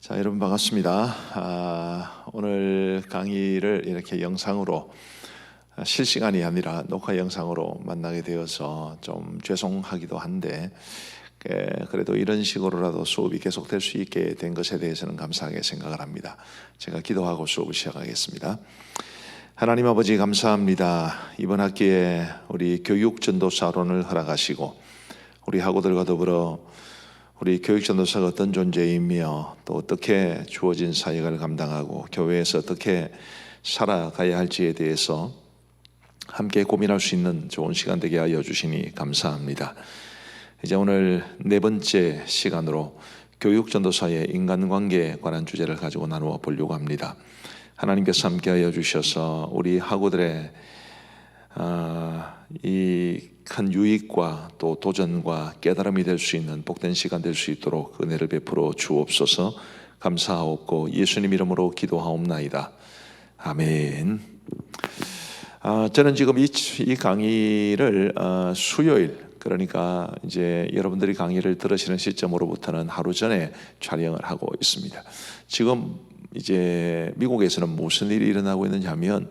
자, 여러분 반갑습니다. 오늘 강의를 이렇게 영상으로 실시간이 아니라 녹화 영상으로 만나게 되어서 좀 죄송하기도 한데 그래도 이런 식으로라도 수업이 계속될 수 있게 된 것에 대해서는 감사하게 생각을 합니다. 제가 기도하고 수업을 시작하겠습니다. 하나님 아버지 감사합니다. 이번 학기에 우리 교육전도사론을 허락하시고 우리 학우들과 더불어 우리 교육전도사가 어떤 존재이며 또 어떻게 주어진 사역을 감당하고 교회에서 어떻게 살아가야 할지에 대해서 함께 고민할 수 있는 좋은 시간 되게 하여 주시니 감사합니다. 이제 오늘 네 번째 시간으로 교육전도사의 인간관계에 관한 주제를 가지고 나누어 보려고 합니다. 하나님께서 함께 하여 주셔서 우리 학우들의 이 큰 유익과 또 도전과 깨달음이 될 수 있는 복된 시간 될 수 있도록 은혜를 베풀어 주옵소서. 감사하옵고 예수님 이름으로 기도하옵나이다. 아멘. 저는 지금 이 강의를 수요일, 그러니까 이제 여러분들이 강의를 들으시는 시점으로부터는 하루 전에 촬영을 하고 있습니다. 지금 이제 미국에서는 무슨 일이 일어나고 있느냐면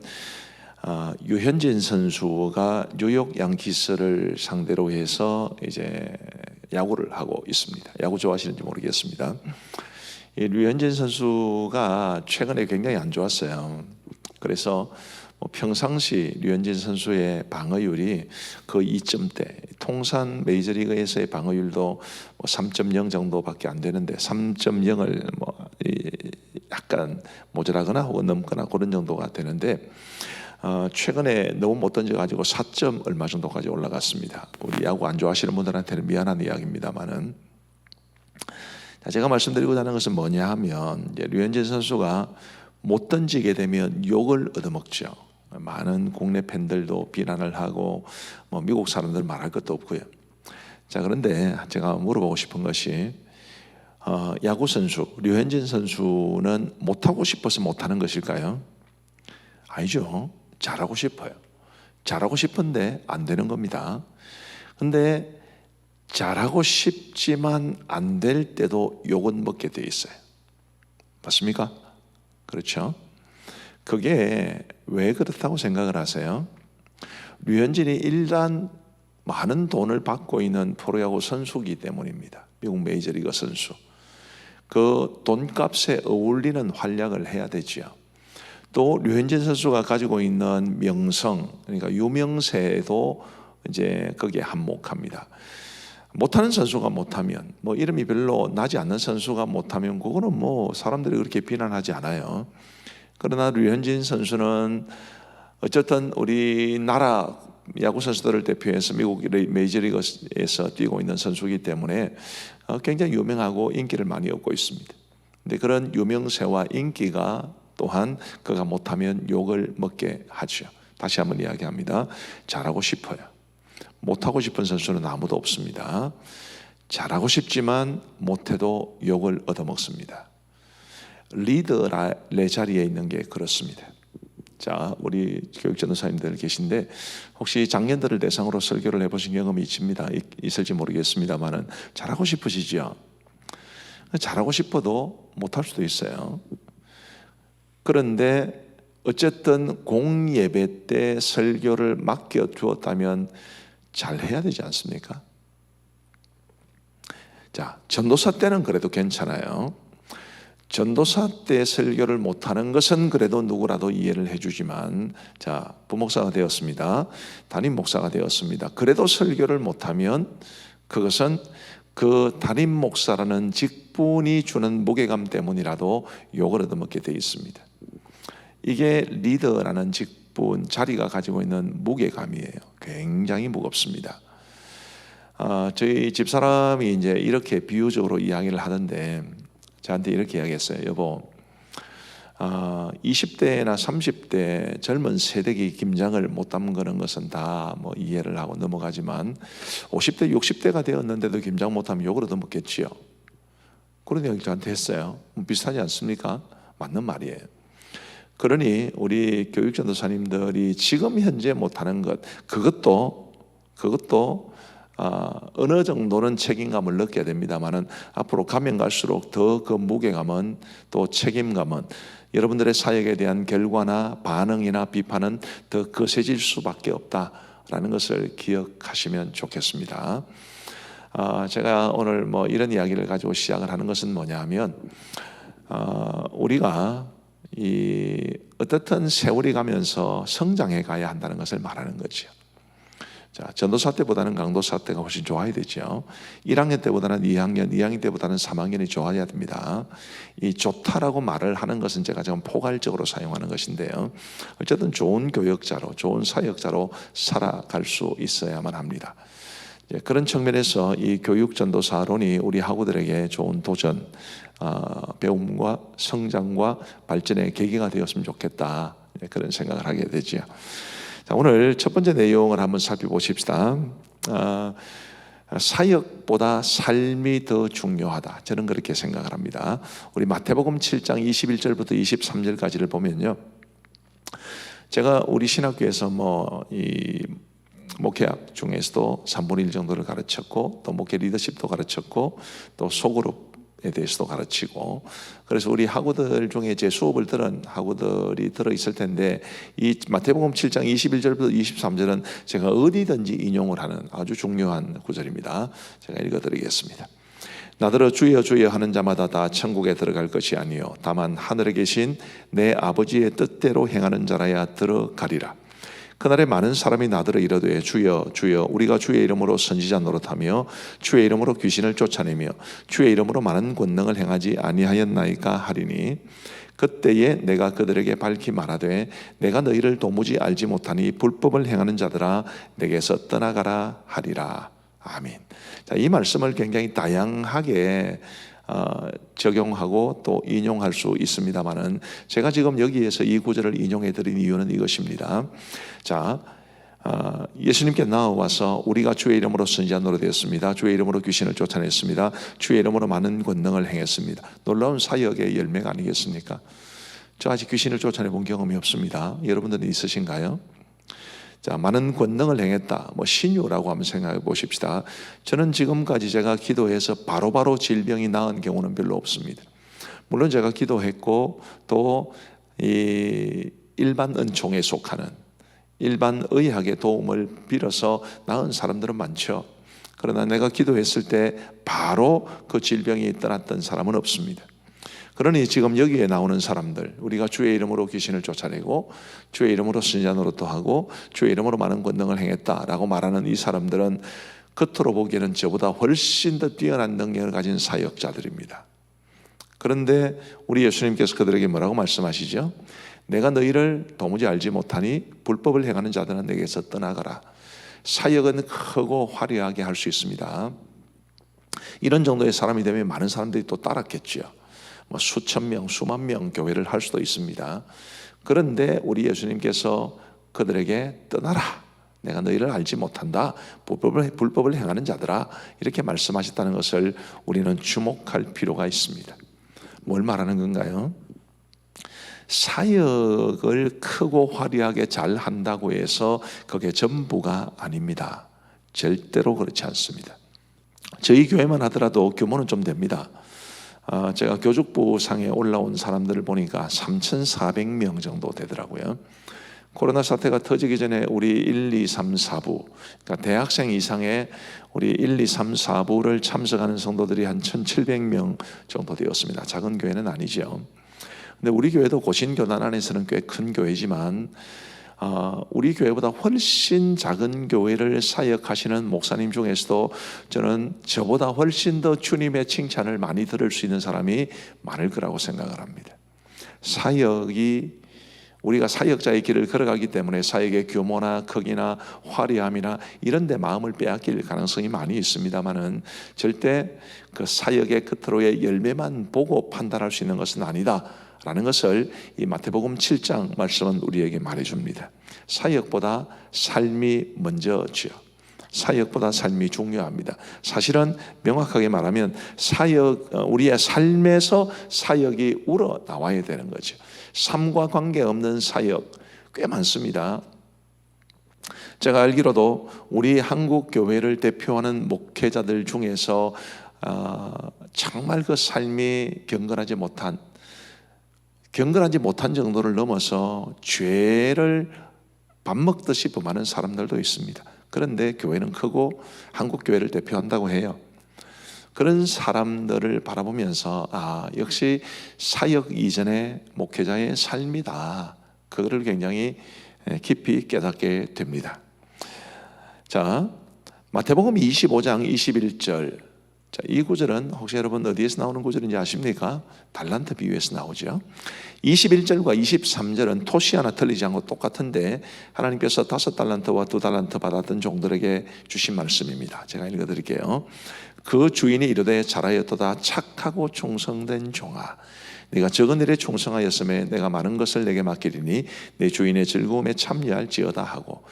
유현진 선수가 뉴욕 양키스를 상대로 해서 이제 야구를 하고 있습니다. 야구 좋아하시는지 모르겠습니다. 이 유현진 선수가 최근에 굉장히 안 좋았어요. 그래서 평상시 류현진 선수의 방어율이 거의 2점대, 통산 메이저리그에서의 방어율도 3.0 정도밖에 안 되는데 3.0을 약간 모자라거나 혹은 넘거나 그런 정도가 되는데 최근에 너무 못 던져가지고 4점 얼마 정도까지 올라갔습니다. 우리 야구 안 좋아하시는 분들한테는 미안한 이야기입니다만은, 제가 말씀드리고자 하는 것은 뭐냐 하면 류현진 선수가 못 던지게 되면 욕을 얻어먹죠. 많은 국내 팬들도 비난을 하고 미국 사람들 말할 것도 없고요. 자, 그런데 제가 물어보고 싶은 것이 야구 선수 류현진 선수는 못하고 싶어서 못하는 것일까요? 아니죠. 잘하고 싶어요. 잘하고 싶은데 안 되는 겁니다. 근데 잘하고 싶지만 안 될 때도 욕은 먹게 돼 있어요. 맞습니까? 그렇죠? 그게 왜 그렇다고 생각을 하세요? 류현진이 일단 많은 돈을 받고 있는 프로야구 선수이기 때문입니다. 미국 메이저리그 선수. 그 돈값에 어울리는 활약을 해야 되지요. 또 류현진 선수가 가지고 있는 명성, 그러니까 유명세도 이제 거기에 한몫합니다. 못하는 선수가 못하면, 이름이 별로 나지 않는 선수가 못하면 그거는 사람들이 그렇게 비난하지 않아요. 그러나 류현진 선수는 어쨌든 우리나라 야구 선수들을 대표해서 미국 메이저리그에서 뛰고 있는 선수이기 때문에 굉장히 유명하고 인기를 많이 얻고 있습니다. 근데 그런 유명세와 인기가 또한 그가 못하면 욕을 먹게 하죠. 다시 한번 이야기합니다. 잘하고 싶어요. 못하고 싶은 선수는 아무도 없습니다. 잘하고 싶지만 못해도 욕을 얻어먹습니다. 리더의 자리에 있는 게 그렇습니다. 자, 우리 교육전도사님들 계신데 혹시 장년들을 대상으로 설교를 해보신 경험이 있을지 모르겠습니다만은 잘하고 싶으시죠? 잘하고 싶어도 못할 수도 있어요. 그런데 어쨌든 공예배 때 설교를 맡겨주었다면 잘해야 되지 않습니까? 자, 전도사 때는 그래도 괜찮아요. 전도사 때 설교를 못하는 것은 그래도 누구라도 이해를 해주지만, 자, 부목사가 되었습니다. 담임 목사가 되었습니다. 그래도 설교를 못하면 그것은 그 담임 목사라는 직분이 주는 무게감 때문이라도 욕을 얻어먹게 되어 있습니다. 이게 리더라는 직분, 자리가 가지고 있는 무게감이에요. 굉장히 무겁습니다. 저희 집사람이 이제 이렇게 비유적으로 이야기를 하던데 저한테 이렇게 이야기했어요. 여보, 20대나 30대 젊은 세대기 김장을 못 담그는 것은 다 이해를 하고 넘어가지만 50대, 60대가 되었는데도 김장 못하면 욕을 얻어먹겠지요. 그런 이야기 저한테 했어요. 비슷하지 않습니까? 맞는 말이에요. 그러니 우리 교육전도사님들이 지금 현재 못하는 것, 그것도 어느 정도는 책임감을 느껴야 됩니다만은 앞으로 가면 갈수록 더 그 무게감은 또 책임감은 여러분들의 사역에 대한 결과나 반응이나 비판은 더 거세질 수밖에 없다라는 것을 기억하시면 좋겠습니다. 제가 오늘 뭐 이런 이야기를 가지고 시작을 하는 것은 뭐냐면 우리가 어떻든 세월이 가면서 성장해 가야 한다는 것을 말하는 거죠. 자, 전도사 때보다는 강도사 때가 훨씬 좋아야 되죠. 1학년 때보다는 2학년, 2학년 때보다는 3학년이 좋아야 됩니다. 이 좋다라고 말을 하는 것은 제가 지금 포괄적으로 사용하는 것인데요. 어쨌든 좋은 교역자로, 좋은 사역자로 살아갈 수 있어야만 합니다. 그런 측면에서 이 교육 전도사론이 우리 학우들에게 좋은 도전, 배움과 성장과 발전의 계기가 되었으면 좋겠다, 그런 생각을 하게 되죠. 자, 오늘 첫 번째 내용을 한번 살펴보십시다. 사역보다 삶이 더 중요하다. 저는 그렇게 생각을 합니다. 우리 마태복음 7장 21절부터 23절까지를 보면요, 제가 우리 신학교에서 이 목회학 중에서도 3분의 1 정도를 가르쳤고, 또 목회 리더십도 가르쳤고, 또 소그룹에 대해서도 가르치고, 그래서 우리 학우들 중에 제 수업을 들은 학우들이 들어있을 텐데, 이 마태복음 7장 21절부터 23절은 제가 어디든지 인용을 하는 아주 중요한 구절입니다. 제가 읽어드리겠습니다. 나더러 주여 주여 하는 자마다 다 천국에 들어갈 것이 아니요 다만 하늘에 계신 내 아버지의 뜻대로 행하는 자라야 들어가리라. 그날에 많은 사람이 나더러 이르되 주여 주여 우리가 주의 이름으로 선지자 노릇하며 주의 이름으로 귀신을 쫓아내며 주의 이름으로 많은 권능을 행하지 아니하였나이까 하리니, 그때에 내가 그들에게 밝히 말하되 내가 너희를 도무지 알지 못하니 불법을 행하는 자들아 내게서 떠나가라 하리라. 아멘. 자, 이 말씀을 굉장히 다양하게 적용하고 또 인용할 수 있습니다만은, 제가 지금 여기에서 이 구절을 인용해 드린 이유는 이것입니다. 자, 예수님께 나와서 우리가 주의 이름으로 선지자 노릇되었습니다. 주의 이름으로 귀신을 쫓아냈습니다. 주의 이름으로 많은 권능을 행했습니다. 놀라운 사역의 열매가 아니겠습니까? 저 아직 귀신을 쫓아내본 경험이 없습니다. 여러분들은 있으신가요? 자, 많은 권능을 행했다, 신유라고 한번 생각해 보십시다. 저는 지금까지 제가 기도해서 바로바로 질병이 나은 경우는 별로 없습니다. 물론 제가 기도했고 또 이 일반 은총에 속하는 일반 의학의 도움을 빌어서 나은 사람들은 많죠. 그러나 내가 기도했을 때 바로 그 질병이 떠났던 사람은 없습니다. 그러니 지금 여기에 나오는 사람들, 우리가 주의 이름으로 귀신을 쫓아내고 주의 이름으로 선지자 노릇도 하고 주의 이름으로 많은 권능을 행했다라고 말하는 이 사람들은 겉으로 보기에는 저보다 훨씬 더 뛰어난 능력을 가진 사역자들입니다. 그런데 우리 예수님께서 그들에게 뭐라고 말씀하시죠? 내가 너희를 도무지 알지 못하니 불법을 행하는 자들은 내게서 떠나가라. 사역은 크고 화려하게 할 수 있습니다. 이런 정도의 사람이 되면 많은 사람들이 또 따랐겠죠. 수천 명, 수만 명 교회를 할 수도 있습니다. 그런데 우리 예수님께서 그들에게 떠나라, 내가 너희를 알지 못한다, 불법을 행하는 자들아, 이렇게 말씀하셨다는 것을 우리는 주목할 필요가 있습니다. 뭘 말하는 건가요? 사역을 크고 화려하게 잘 한다고 해서 그게 전부가 아닙니다. 절대로 그렇지 않습니다. 저희 교회만 하더라도 규모는 좀 됩니다. 제가 교육부 상에 올라온 사람들을 보니까 3,400명 정도 되더라고요. 코로나 사태가 터지기 전에 우리 1, 2, 3, 4부, 그러니까 대학생 이상의 우리 1, 2, 3, 4부를 참석하는 성도들이 한 1,700명 정도 되었습니다. 작은 교회는 아니죠. 근데 우리 교회도 고신교단 안에서는 꽤 큰 교회지만 우리 교회보다 훨씬 작은 교회를 사역하시는 목사님 중에서도 저는 저보다 훨씬 더 주님의 칭찬을 많이 들을 수 있는 사람이 많을 거라고 생각을 합니다. 사역이, 우리가 사역자의 길을 걸어가기 때문에 사역의 규모나 크기나 화려함이나 이런 데 마음을 빼앗길 가능성이 많이 있습니다만은, 절대 그 사역의 끝으로의 열매만 보고 판단할 수 있는 것은 아니다 라는 것을 이 마태복음 7장 말씀은 우리에게 말해줍니다. 사역보다 삶이 먼저지요. 사역보다 삶이 중요합니다. 사실은 명확하게 말하면 우리의 삶에서 사역이 우러나와야 되는 거죠. 삶과 관계없는 사역 꽤 많습니다. 제가 알기로도 우리 한국 교회를 대표하는 목회자들 중에서 정말 그 삶이 경건하지 못한 정도를 넘어서 죄를 밥 먹듯이 범하는 사람들도 있습니다. 그런데 교회는 크고 한국 교회를 대표한다고 해요. 그런 사람들을 바라보면서 역시 사역 이전의 목회자의 삶이다, 그거를 굉장히 깊이 깨닫게 됩니다. 자, 마태복음 25장 21절. 자, 이 구절은 혹시 여러분 어디에서 나오는 구절인지 아십니까? 달란트 비유에서 나오죠. 21절과 23절은 토시 하나 틀리지 않고 똑같은데 하나님께서 5달란트와 2달란트 받았던 종들에게 주신 말씀입니다. 제가 읽어드릴게요. 그 주인이 이르되 잘하였도다 착하고 충성된 종아, 네가 적은 일에 충성하였음에 내가 많은 것을 내게 맡기리니 내 주인의 즐거움에 참여할지어다 하고,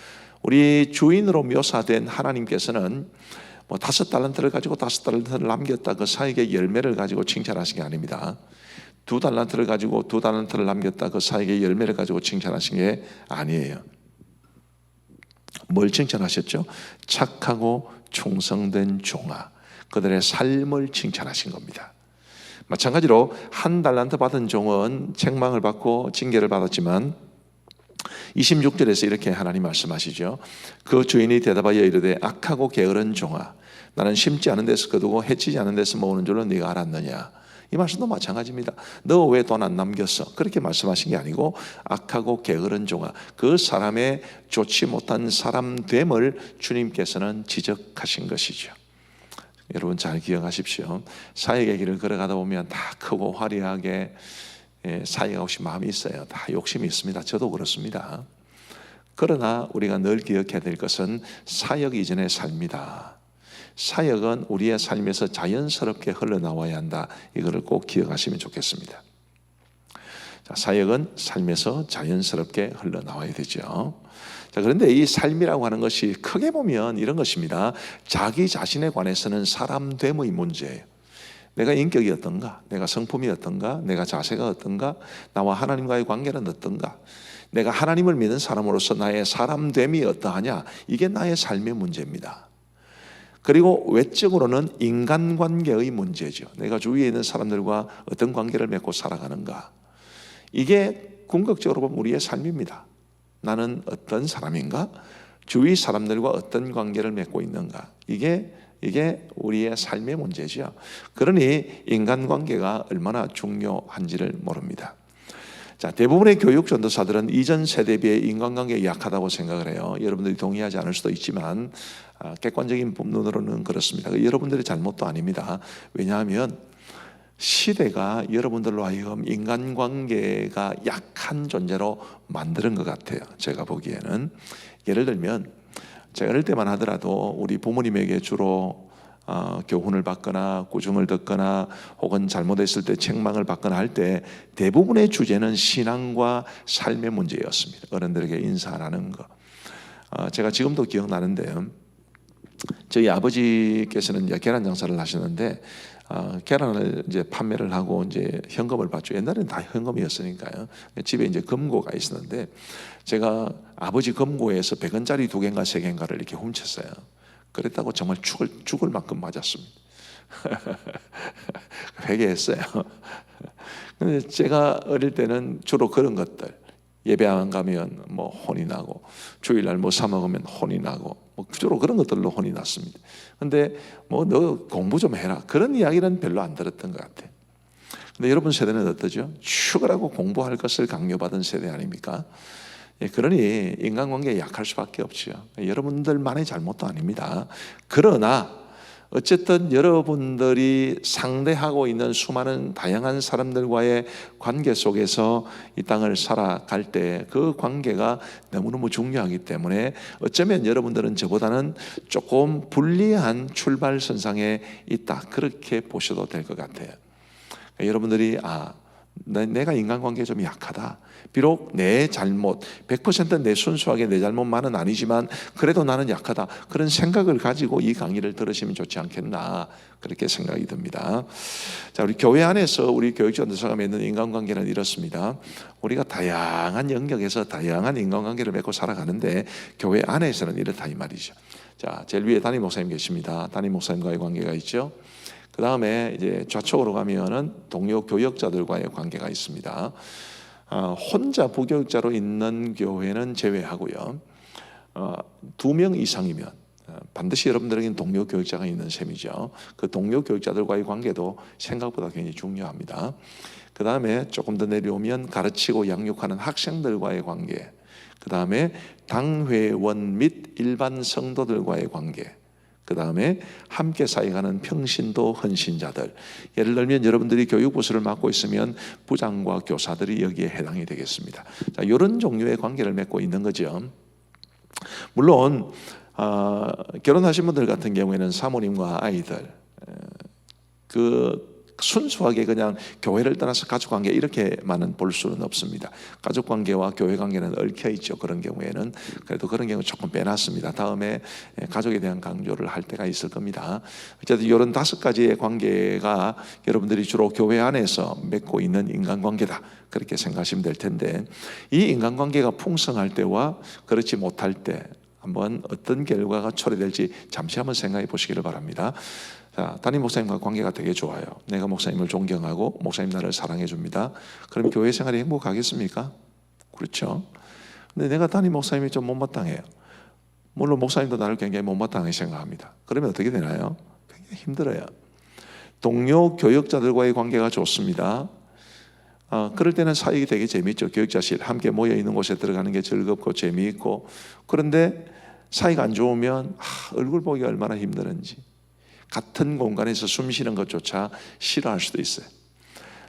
우리 주인으로 묘사된 하나님께서는 5달란트를 가지고 5달란트를 남겼다, 그 사역의 열매를 가지고 칭찬하신 게 아닙니다. 2달란트를 가지고 2달란트를 남겼다, 그 사역의 열매를 가지고 칭찬하신 게 아니에요. 뭘 칭찬하셨죠? 착하고 충성된 종아, 그들의 삶을 칭찬하신 겁니다. 마찬가지로 1달란트 받은 종은 책망을 받고 징계를 받았지만 26절에서 이렇게 하나님 말씀하시죠. 그 주인이 대답하여 이르되 악하고 게으른 종아, 나는 심지 않은 데서 거두고 해치지 않은 데서 모으는 줄로 네가 알았느냐. 이 말씀도 마찬가지입니다. 너 왜 돈 안 남겼어? 그렇게 말씀하신 게 아니고 악하고 게으른 종아, 그 사람의 좋지 못한 사람됨을 주님께서는 지적하신 것이죠. 여러분 잘 기억하십시오. 사역의 길을 걸어가다 보면 다 크고 화려하게 사역하고 싶은 마음이 있어요. 다 욕심이 있습니다. 저도 그렇습니다. 그러나 우리가 늘 기억해야 될 것은 사역 이전의 삶이다. 사역은 우리의 삶에서 자연스럽게 흘러나와야 한다. 이거를 꼭 기억하시면 좋겠습니다. 자, 사역은 삶에서 자연스럽게 흘러나와야 되죠. 자, 그런데 이 삶이라고 하는 것이 크게 보면 이런 것입니다. 자기 자신에 관해서는 사람됨의 문제예요. 내가 인격이 어떤가? 내가 성품이 어떤가? 내가 자세가 어떤가? 나와 하나님과의 관계는 어떤가? 내가 하나님을 믿는 사람으로서 나의 사람됨이 어떠하냐? 이게 나의 삶의 문제입니다. 그리고 외적으로는 인간관계의 문제죠. 내가 주위에 있는 사람들과 어떤 관계를 맺고 살아가는가? 이게 궁극적으로 보면 우리의 삶입니다. 나는 어떤 사람인가? 주위 사람들과 어떤 관계를 맺고 있는가? 이게 우리의 삶의 문제죠. 그러니 인간관계가 얼마나 중요한지를 모릅니다. 자, 대부분의 교육 전도사들은 이전 세대에 비해 인간관계가 약하다고 생각을 해요. 여러분들이 동의하지 않을 수도 있지만 객관적인 눈으로는 그렇습니다. 여러분들의 잘못도 아닙니다. 왜냐하면 시대가 여러분들로 하여금 인간관계가 약한 존재로 만드는 것 같아요. 제가 보기에는. 예를 들면 제가 어릴 때만 하더라도 우리 부모님에게 주로 교훈을 받거나 꾸중을 듣거나 혹은 잘못했을 때 책망을 받거나 할 때 대부분의 주제는 신앙과 삶의 문제였습니다. 어른들에게 인사 안 하는 거. 제가 지금도 기억나는데요. 저희 아버지께서는 이제 계란 장사를 하시는데 계란을 이제 판매를 하고 이제 현금을 받죠. 옛날에는 다 현금이었으니까요. 집에 이제 금고가 있었는데 제가 아버지 금고에서 100원짜리 2개인가 3개인가를 이렇게 훔쳤어요. 그랬다고 정말 죽을 만큼 맞았습니다. 회개했어요. 근데 제가 어릴 때는 주로 그런 것들, 예배 안 가면 뭐 혼이 나고 주일날 뭐 사 먹으면 혼이 나고 뭐 주로 그런 것들로 혼이 났습니다. 근데 뭐 너 공부 좀 해라, 그런 이야기는 별로 안 들었던 것 같아요. 근데 여러분 세대는 어떠죠? 죽으라고 공부할 것을 강요받은 세대 아닙니까? 그러니 인간관계에 약할 수밖에 없죠. 여러분들만의 잘못도 아닙니다. 그러나 어쨌든 여러분들이 상대하고 있는 수많은 다양한 사람들과의 관계 속에서 이 땅을 살아갈 때 그 관계가 너무너무 중요하기 때문에 어쩌면 여러분들은 저보다는 조금 불리한 출발선상에 있다, 그렇게 보셔도 될 것 같아요. 여러분들이 내가 인간관계에 좀 약하다. 비록 내 잘못, 100% 내 순수하게 내 잘못만은 아니지만 그래도 나는 약하다. 그런 생각을 가지고 이 강의를 들으시면 좋지 않겠나, 그렇게 생각이 듭니다. 자, 우리 교회 안에서 우리 교육전도사가 맺는 인간관계는 이렇습니다. 우리가 다양한 영역에서 다양한 인간관계를 맺고 살아가는데 교회 안에서는 이렇다 이 말이죠. 자, 제일 위에 담임 목사님 계십니다. 담임 목사님과의 관계가 있죠. 그 다음에 이제 좌측으로 가면은 동료 교역자들과의 관계가 있습니다. 혼자 부교육자로 있는 교회는 제외하고요. 2명 이상이면 반드시 여러분들에게는 동료 교육자가 있는 셈이죠. 그 동료 교육자들과의 관계도 생각보다 굉장히 중요합니다. 그 다음에 조금 더 내려오면 가르치고 양육하는 학생들과의 관계, 그 다음에 당회원 및 일반 성도들과의 관계, 그 다음에 함께 사역하는 평신도 헌신자들. 예를 들면 여러분들이 교육부서를 맡고 있으면 부장과 교사들이 여기에 해당이 되겠습니다. 자, 이런 종류의 관계를 맺고 있는 거죠. 물론 결혼하신 분들 같은 경우에는 사모님과 아이들, 순수하게 그냥 교회를 떠나서 가족관계 이렇게만은 볼 수는 없습니다. 가족관계와 교회관계는 얽혀 있죠. 그런 경우에는. 그래도 그런 경우 조금 빼놨습니다. 다음에 가족에 대한 강조를 할 때가 있을 겁니다. 어쨌든 이런 5가지의 관계가 여러분들이 주로 교회 안에서 맺고 있는 인간관계다, 그렇게 생각하시면 될 텐데, 이 인간관계가 풍성할 때와 그렇지 못할 때 한번 어떤 결과가 초래될지 잠시 한번 생각해 보시기를 바랍니다. 자, 담임 목사님과 관계가 되게 좋아요. 내가 목사님을 존경하고 목사님 나를 사랑해 줍니다. 그럼 교회 생활이 행복하겠습니까? 그렇죠. 근데 내가 담임 목사님이 좀 못마땅해요. 물론 목사님도 나를 굉장히 못마땅하게 생각합니다. 그러면 어떻게 되나요? 굉장히 힘들어요. 동료 교역자들과의 관계가 좋습니다. 그럴 때는 사역이 되게 재미있죠. 교육자실 함께 모여 있는 곳에 들어가는 게 즐겁고 재미있고. 그런데 사이가 안 좋으면 얼굴 보기가 얼마나 힘드는지, 같은 공간에서 숨 쉬는 것조차 싫어할 수도 있어요.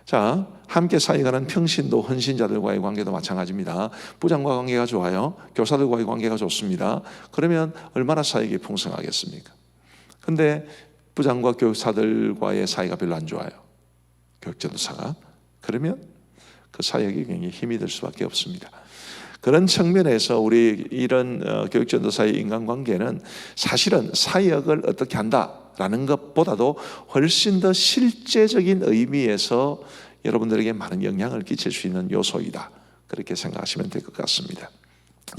자, 함께 사역하는 평신도 헌신자들과의 관계도 마찬가지입니다. 부장과 관계가 좋아요. 교사들과의 관계가 좋습니다. 그러면 얼마나 사역이 풍성하겠습니까? 근데 부장과 교사들과의 사이가 별로 안 좋아요. 교육전도사가. 그러면 그 사역이 굉장히 힘이 들 수밖에 없습니다. 그런 측면에서 우리 이런 교육전도사의 인간관계는 사실은 사역을 어떻게 한다라는 것보다도 훨씬 더 실제적인 의미에서 여러분들에게 많은 영향을 끼칠 수 있는 요소이다, 그렇게 생각하시면 될 것 같습니다.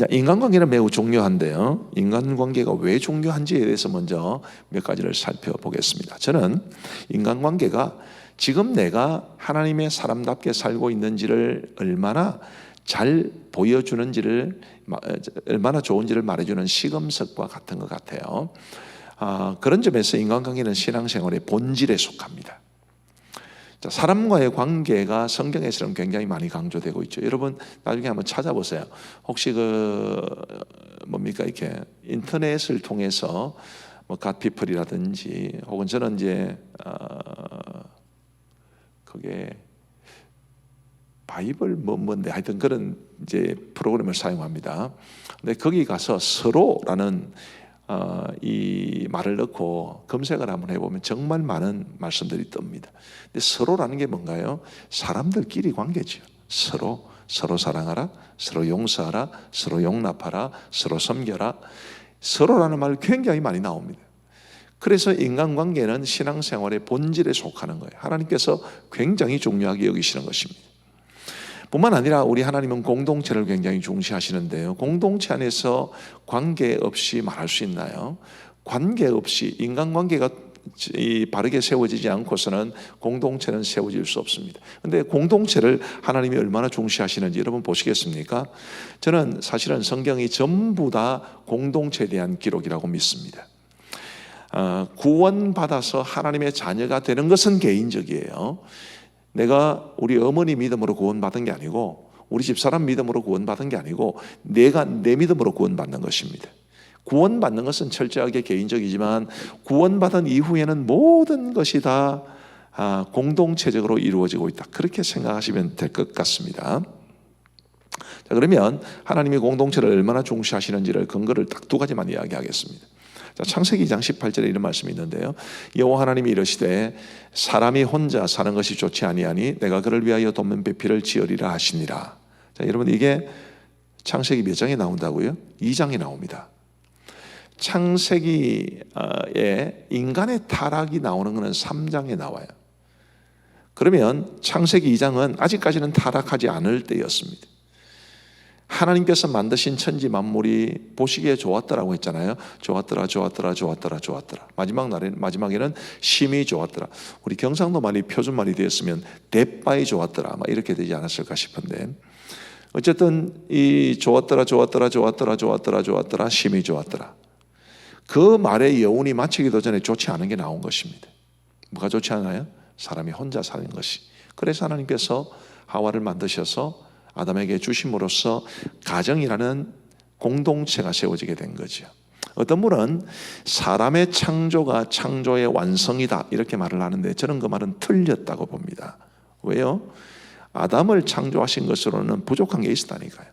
인간관계는 매우 중요한데요, 인간관계가 왜 중요한지에 대해서 먼저 몇 가지를 살펴보겠습니다. 저는 인간관계가 지금 내가 하나님의 사람답게 살고 있는지를 얼마나 잘 보여주는지를, 얼마나 좋은지를 말해주는 시금석과 같은 것 같아요. 그런 점에서 인간관계는 신앙생활의 본질에 속합니다. 자, 사람과의 관계가 성경에서는 굉장히 많이 강조되고 있죠. 여러분 나중에 한번 찾아보세요. 혹시 이렇게 인터넷을 통해서 갓피플이라든지, 혹은 저는 이제 그게 바이블 뭔데 하여튼 그런 이제 프로그램을 사용합니다. 근데 거기 가서 서로라는 이 말을 넣고 검색을 한번 해보면 정말 많은 말씀들이 뜹니다. 근데 서로라는 게 뭔가요? 사람들끼리 관계죠. 서로 사랑하라, 서로 용서하라, 서로 용납하라, 서로 섬겨라. 서로라는 말 굉장히 많이 나옵니다. 그래서 인간관계는 신앙생활의 본질에 속하는 거예요. 하나님께서 굉장히 중요하게 여기시는 것입니다. 뿐만 아니라 우리 하나님은 공동체를 굉장히 중시하시는데요, 공동체 안에서 관계 없이 말할 수 있나요? 관계 없이, 인간관계가 바르게 세워지지 않고서는 공동체는 세워질 수 없습니다. 그런데 공동체를 하나님이 얼마나 중시하시는지 여러분 보시겠습니까? 저는 사실은 성경이 전부 다 공동체에 대한 기록이라고 믿습니다. 구원받아서 하나님의 자녀가 되는 것은 개인적이에요. 내가 우리 어머니 믿음으로 구원받은 게 아니고, 우리 집사람 믿음으로 구원받은 게 아니고, 내가 내 믿음으로 구원받는 것입니다. 구원받는 것은 철저하게 개인적이지만 구원받은 이후에는 모든 것이 다 공동체적으로 이루어지고 있다, 그렇게 생각하시면 될 것 같습니다. 자, 그러면 하나님이 공동체를 얼마나 중시하시는지를 근거를 딱 2가지만 이야기하겠습니다. 자, 창세기 2장 18절에 이런 말씀이 있는데요. 여호와 하나님이 이르시되 사람이 혼자 사는 것이 좋지 아니하니 내가 그를 위하여 돕는 배필을 지으리라 하시니라. 자, 여러분 이게 창세기 몇 장에 나온다고요? 2장에 나옵니다. 창세기에 인간의 타락이 나오는 것은 3장에 나와요. 그러면 창세기 2장은 아직까지는 타락하지 않을 때였습니다. 하나님께서 만드신 천지 만물이 보시기에 좋았더라고 했잖아요. 좋았더라. 마지막에는 심히 좋았더라. 우리 경상도 말이 표준말이 되었으면 대빠이 좋았더라 이렇게 되지 않았을까 싶은데, 어쨌든 이 좋았더라 심히 좋았더라, 그 말의 여운이 마치기도 전에 좋지 않은 게 나온 것입니다. 뭐가 좋지 않아요? 사람이 혼자 사는 것이. 그래서 하나님께서 하와를 만드셔서 아담에게 주심으로써 가정이라는 공동체가 세워지게 된 거죠. 어떤 분은 사람의 창조가 창조의 완성이다 이렇게 말을 하는데, 저는 그 말은 틀렸다고 봅니다. 왜요? 아담을 창조하신 것으로는 부족한 게 있었다니까요.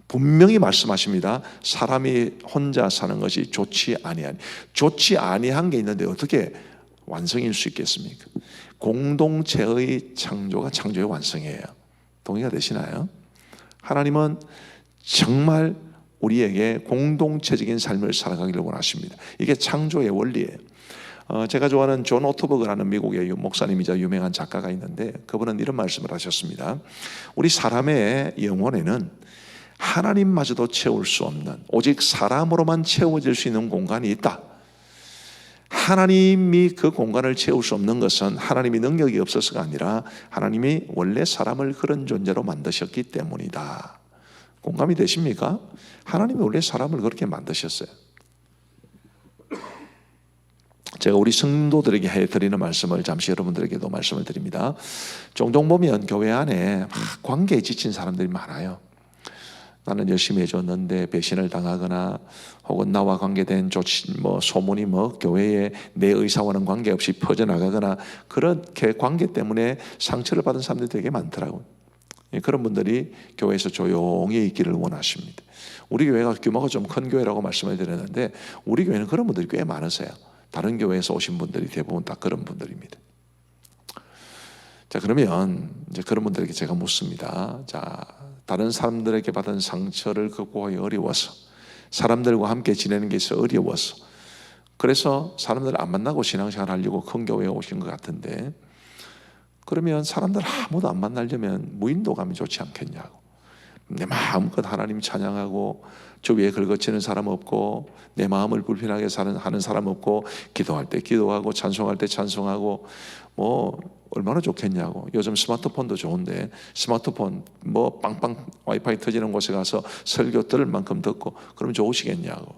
분명히 말씀하십니다. 사람이 혼자 사는 것이 좋지 아니한 게 있는데 어떻게 완성일 수 있겠습니까? 공동체의 창조가 창조의 완성이에요. 동의가 되시나요? 하나님은 정말 우리에게 공동체적인 삶을 살아가기를 원하십니다. 이게 창조의 원리예요. 제가 좋아하는 존 오토버그라는 미국의 목사님이자 유명한 작가가 있는데, 그분은 이런 말씀을 하셨습니다. 우리 사람의 영혼에는 하나님마저도 채울 수 없는, 오직 사람으로만 채워질 수 있는 공간이 있다. 하나님이 그 공간을 채울 수 없는 것은 하나님이 능력이 없어서가 아니라 하나님이 원래 사람을 그런 존재로 만드셨기 때문이다. 공감이 되십니까? 하나님이 원래 사람을 그렇게 만드셨어요. 제가 우리 성도들에게 해드리는 말씀을 잠시 여러분들에게도 말씀을 드립니다. 종종 보면 교회 안에 막 관계에 지친 사람들이 많아요. 나는 열심히 해줬는데 배신을 당하거나, 혹은 나와 관계된 소문이 교회에 내 의사와는 관계없이 퍼져나가거나, 그렇게 관계 때문에 상처를 받은 사람들이 되게 많더라고요. 그런 분들이 교회에서 조용히 있기를 원하십니다. 우리 교회가 규모가 좀 큰 교회라고 말씀을 드렸는데, 우리 교회는 그런 분들이 꽤 많으세요. 다른 교회에서 오신 분들이 대부분 다 그런 분들입니다. 자, 그러면 이제 그런 분들에게 제가 묻습니다. 자, 다른 사람들에게 받은 상처를 극복하기 어려워서, 사람들과 함께 지내는 게 있어 어려워서, 그래서 사람들을 안 만나고 신앙생활 하려고 큰 교회에 오신 것 같은데, 그러면 사람들 아무도 안 만나려면 무인도감이 좋지 않겠냐고. 내 마음껏 하나님 찬양하고 주위에 긁어치는 사람 없고, 내 마음을 불편하게 하는 사람 없고, 기도할 때 기도하고 찬송할 때 찬송하고, 얼마나 좋겠냐고. 요즘 스마트폰도 좋은데 스마트폰 빵빵 와이파이 터지는 곳에 가서 설교 들을 만큼 듣고 그러면 좋으시겠냐고.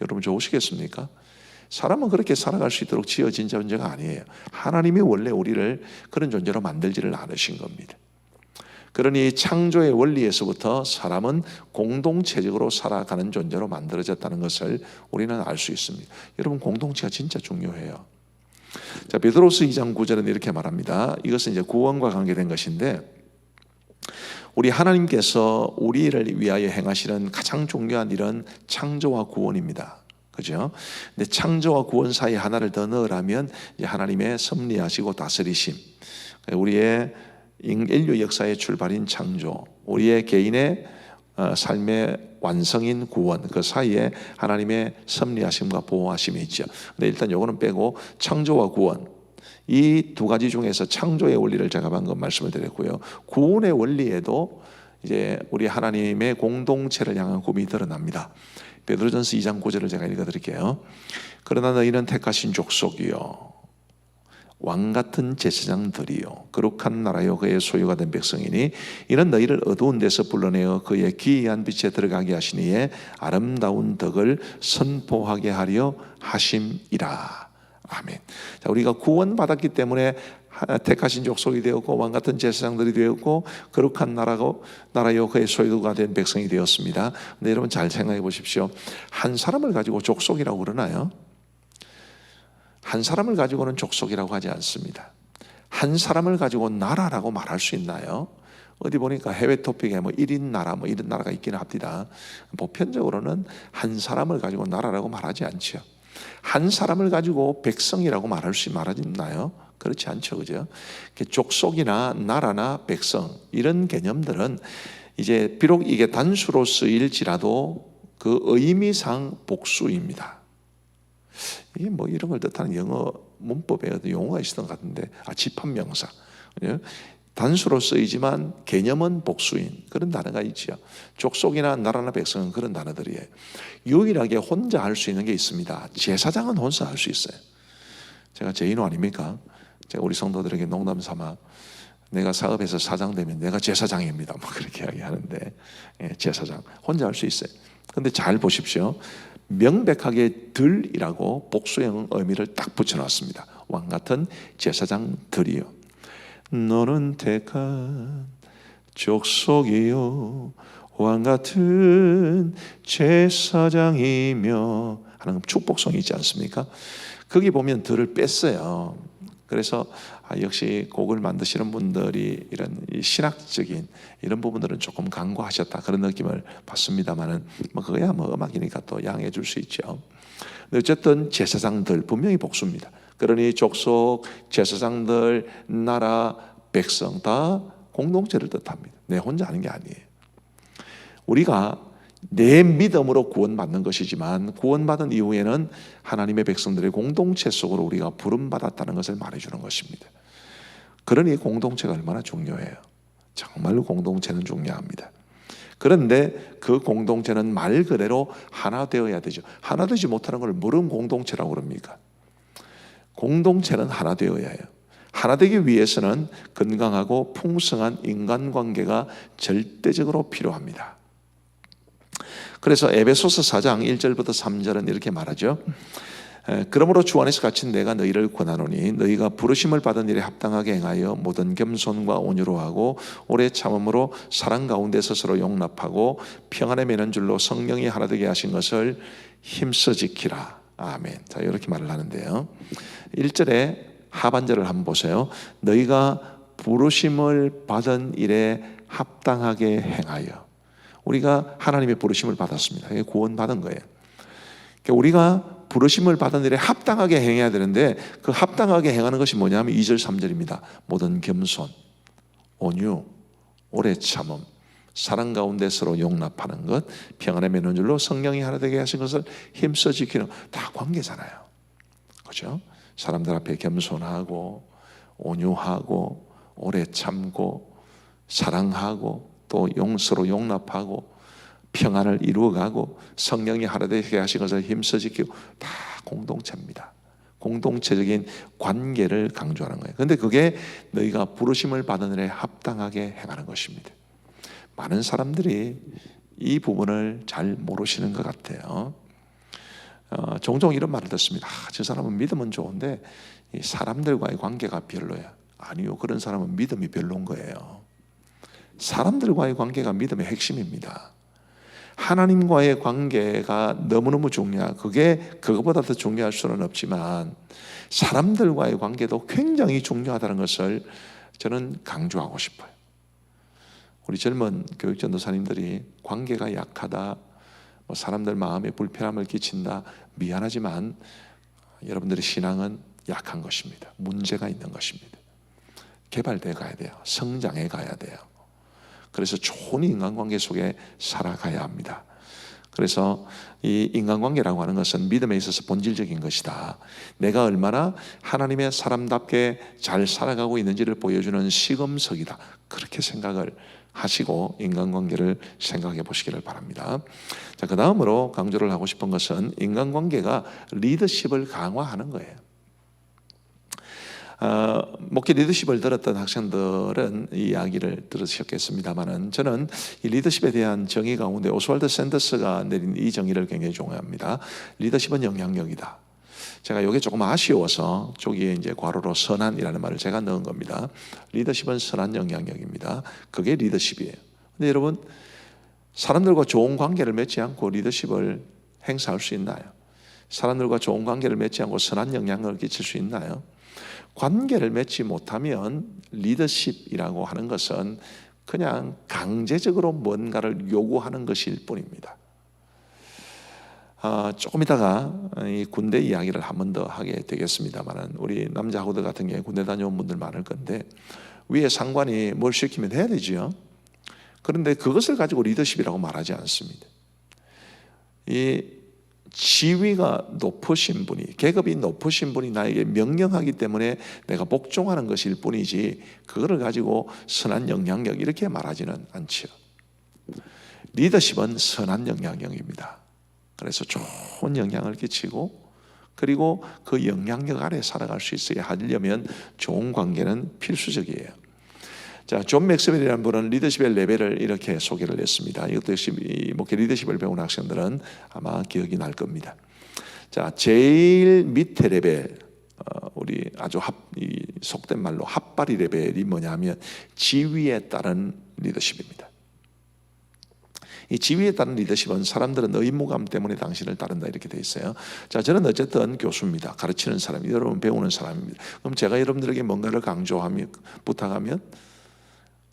여러분 좋으시겠습니까? 사람은 그렇게 살아갈 수 있도록 지어진 존재가 아니에요. 하나님이 원래 우리를 그런 존재로 만들지를 않으신 겁니다. 그러니 창조의 원리에서부터 사람은 공동체적으로 살아가는 존재로 만들어졌다는 것을 우리는 알 수 있습니다. 여러분, 공동체가 진짜 중요해요. 자, 베드로서 2장 9절은 이렇게 말합니다. 이것은 이제 구원과 관계된 것인데, 우리 하나님께서 우리를 위하여 행하시는 가장 중요한 일은 창조와 구원입니다. 그죠? 근데 창조와 구원 사이에 하나를 더 넣으라면 이제 하나님의 섭리하시고 다스리심, 우리의 인류 역사의 출발인 창조, 우리의 개인의 삶의 완성인 구원, 그 사이에 하나님의 섭리하심과 보호하심이 있죠. 근데 일단 요거는 빼고 창조와 구원, 이 두 가지 중에서 창조의 원리를 제가 방금 말씀을 드렸고요, 구원의 원리에도 이제 우리 하나님의 공동체를 향한 꿈이 드러납니다. 베드로전서 2장 9절을 제가 읽어드릴게요. 그러나 너희는 택하신 족속이요 왕같은 제사장들이요 거룩한 나라요 그의 소유가 된 백성이니 이는 너희를 어두운 데서 불러내어 그의 기이한 빛에 들어가게 하시니에 아름다운 덕을 선포하게 하려 하심이라. 아멘. 자, 우리가 구원받았기 때문에 택하신 족속이 되었고 왕같은 제사장들이 되었고 거룩한 나라요 그의 소유가 된 백성이 되었습니다. 근데 여러분 잘 생각해 보십시오. 한 사람을 가지고 족속이라고 그러나요? 한 사람을 가지고는 족속이라고 하지 않습니다. 한 사람을 가지고 나라라고 말할 수 있나요? 어디 보니까 해외 토픽에 1인 나라 이런 나라가 있기는 합니다. 보편적으로는 한 사람을 가지고 나라라고 말하지 않죠. 한 사람을 가지고 백성이라고 말하나요? 그렇지 않죠, 그죠? 족속이나 나라나 백성 이런 개념들은 이제 비록 이게 단수로 쓰일지라도 그 의미상 복수입니다. 이게 뭐 이런 걸 뜻하는 영어 문법에 용어가 있었던 것 같은데, 집합명사. 단수로 쓰이지만 개념은 복수인 그런 단어가 있죠. 족속이나 나라나 백성은 그런 단어들이에요. 유일하게 혼자 할 수 있는 게 있습니다. 제사장은 혼자 할 수 있어요. 제가 제인호 아닙니까? 제가 우리 성도들에게 농담 삼아 내가 사업에서 사장 되면 내가 제사장입니다, 뭐 그렇게 이야기하는데, 제사장 혼자 할 수 있어요. 근데 잘 보십시오. 명백하게 들이라고 복수형 의미를 딱 붙여놨습니다. 왕 같은 제사장들이요. 너는 택한 족속이요 왕 같은 제사장이며 하는 축복성이 있지 않습니까? 거기 보면 들을 뺐어요. 그래서 역시 곡을 만드시는 분들이 이런 신학적인 이런 부분들은 조금 간과하셨다 그런 느낌을 받습니다만은 뭐 그거야 뭐 음악이니까 또 양해해 줄 수 있죠. 근데 어쨌든 제사장들 분명히 복수입니다. 그러니 족속, 제사장들, 나라, 백성 다 공동체를 뜻합니다. 내 혼자 하는 게 아니에요. 우리가 내 믿음으로 구원받는 것이지만 구원받은 이후에는 하나님의 백성들의 공동체 속으로 우리가 부름받았다는 것을 말해주는 것입니다. 그러니 공동체가 얼마나 중요해요. 정말로 공동체는 중요합니다. 그런데 그 공동체는 말 그대로 하나 되어야 되죠. 하나 되지 못하는 걸 뭐는 공동체라고 그럽니까? 공동체는 하나 되어야 해요. 하나 되기 위해서는 건강하고 풍성한 인간관계가 절대적으로 필요합니다. 그래서 에베소서 4장 1절부터 3절은 이렇게 말하죠. 그러므로 주 안에서 갇힌 내가 너희를 권하노니 너희가 부르심을 받은 일에 합당하게 행하여 모든 겸손과 온유로 하고 오래 참음으로 사랑 가운데 스스로 용납하고 평안에 매는 줄로 성령이 하나 되게 하신 것을 힘써 지키라. 아멘. 자, 이렇게 말을 하는데요. 1절에 하반절을 한번 보세요. 너희가 부르심을 받은 일에 합당하게 행하여. 우리가 하나님의 부르심을 받았습니다. 이게 구원받은 거예요. 그러니까 우리가 부르심을 받은 일에 합당하게 행해야 되는데 그 합당하게 행하는 것이 뭐냐면 2절 3절입니다. 모든 겸손, 온유, 오래 참음, 사랑 가운데 서로 용납하는 것, 평안에 매는 줄로 성령이 하나 되게 하신 것을 힘써 지키는, 다 관계잖아요. 그렇죠? 사람들 앞에 겸손하고 온유하고 오래 참고 사랑하고 또 서로 용납하고 평안을 이루어가고 성령이 하나 되게 하신 것을 힘써 지키고, 다 공동체입니다. 공동체적인 관계를 강조하는 거예요. 그런데 그게 너희가 부르심을 받은 일에 합당하게 행하는 것입니다. 많은 사람들이 이 부분을 잘 모르시는 것 같아요. 종종 이런 말을 듣습니다. 저 사람은 믿음은 좋은데 사람들과의 관계가 별로야. 아니요, 그런 사람은 믿음이 별로인 거예요. 사람들과의 관계가 믿음의 핵심입니다. 하나님과의 관계가 너무너무 중요하고 그것보다 더 중요할 수는 없지만 사람들과의 관계도 굉장히 중요하다는 것을 저는 강조하고 싶어요. 우리 젊은 교육전도사님들이 관계가 약하다, 사람들 마음에 불편함을 끼친다, 미안하지만 여러분들의 신앙은 약한 것입니다. 문제가 있는 것입니다. 개발돼 가야 돼요. 성장해 가야 돼요. 그래서 좋은 인간관계 속에 살아가야 합니다. 그래서 이 인간관계라고 하는 것은 믿음에 있어서 본질적인 것이다. 내가 얼마나 하나님의 사람답게 잘 살아가고 있는지를 보여주는 시금석이다. 그렇게 생각을 하시고 인간관계를 생각해 보시기를 바랍니다. 자, 그 다음으로 강조를 하고 싶은 것은 인간관계가 리더십을 강화하는 거예요. 목회 리더십을 들었던 학생들은 이 이야기를 들으셨겠습니다만은 저는 이 리더십에 대한 정의 가운데 오스왈드 샌더스가 내린 이 정의를 굉장히 중요합니다. 리더십은 영향력이다. 제가 이게 조금 아쉬워서 저기에 이제 괄호로 선한이라는 말을 제가 넣은 겁니다. 리더십은 선한 영향력입니다. 그게 리더십이에요. 근데 여러분, 사람들과 좋은 관계를 맺지 않고 리더십을 행사할 수 있나요? 사람들과 좋은 관계를 맺지 않고 선한 영향을 끼칠 수 있나요? 관계를 맺지 못하면 리더십이라고 하는 것은 그냥 강제적으로 뭔가를 요구하는 것일 뿐입니다. 조금 이따가 이 군대 이야기를 한 번 더 하게 되겠습니다만, 우리 남자 학우들 같은 경우에 군대 다녀온 분들 많을 건데, 위에 상관이 뭘 시키면 해야 되죠. 그런데 그것을 가지고 리더십이라고 말하지 않습니다. 이 지위가 높으신 분이, 계급이 높으신 분이 나에게 명령하기 때문에 내가 복종하는 것일 뿐이지, 그거를 가지고 선한 영향력 이렇게 말하지는 않죠. 리더십은 선한 영향력입니다. 그래서 좋은 영향을 끼치고, 그리고 그 영향력 아래 살아갈 수 있어야 하려면 좋은 관계는 필수적이에요. 자, 존 맥스웰이라는 분은 리더십의 레벨을 이렇게 소개를 했습니다. 이것도 역시 목회 리더십을 배운 학생들은 아마 기억이 날 겁니다. 자, 제일 밑에 레벨, 우리 아주 속된 말로 핫바리 레벨이 뭐냐면 지위에 따른 리더십입니다. 이 지위에 따른 리더십은 사람들은 의무감 때문에 당신을 따른다 이렇게 돼 있어요. 자, 저는 어쨌든 교수입니다. 가르치는 사람, 여러분 배우는 사람입니다. 그럼 제가 여러분들에게 뭔가를 강조하면, 부탁하면,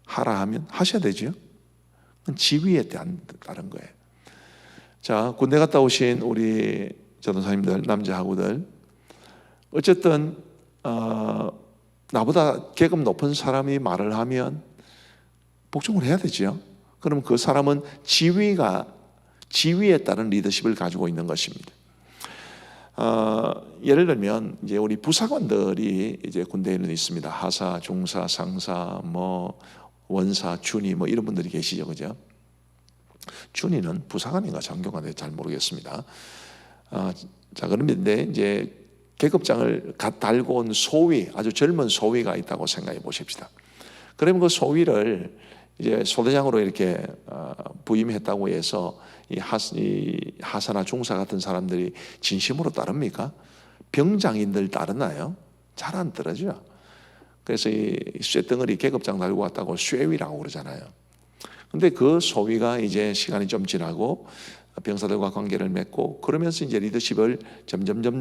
하라 하면 하셔야 되죠. 지위에 따른 거예요. 자, 군대 갔다 오신 우리 전도사님들, 남자 학우들, 어쨌든 나보다 계급 높은 사람이 말을 하면 복종을 해야 되죠. 그럼 그 사람은 지위에 따른 리더십을 가지고 있는 것입니다. 예를 들면 이제 우리 부사관들이 이제 군대에는 있습니다. 하사, 중사, 상사, 원사, 준이 이런 분들이 계시죠, 그죠? 준이는 부사관인가 장교관인가 잘 모르겠습니다. 자, 그런데 이제 계급장을 달고 온 소위, 아주 젊은 소위가 있다고 생각해 보십시다. 그러면 그 소위를 이제 소대장으로 이렇게 부임했다고 해서 이 하사나 중사 같은 사람들이 진심으로 따릅니까? 병장인들 따르나요? 잘 안 따르죠. 그래서 이 쇠덩어리 계급장 달고 왔다고 쇠위라고 그러잖아요. 근데 그 소위가 이제 시간이 좀 지나고 병사들과 관계를 맺고 그러면서 이제 리더십을 점점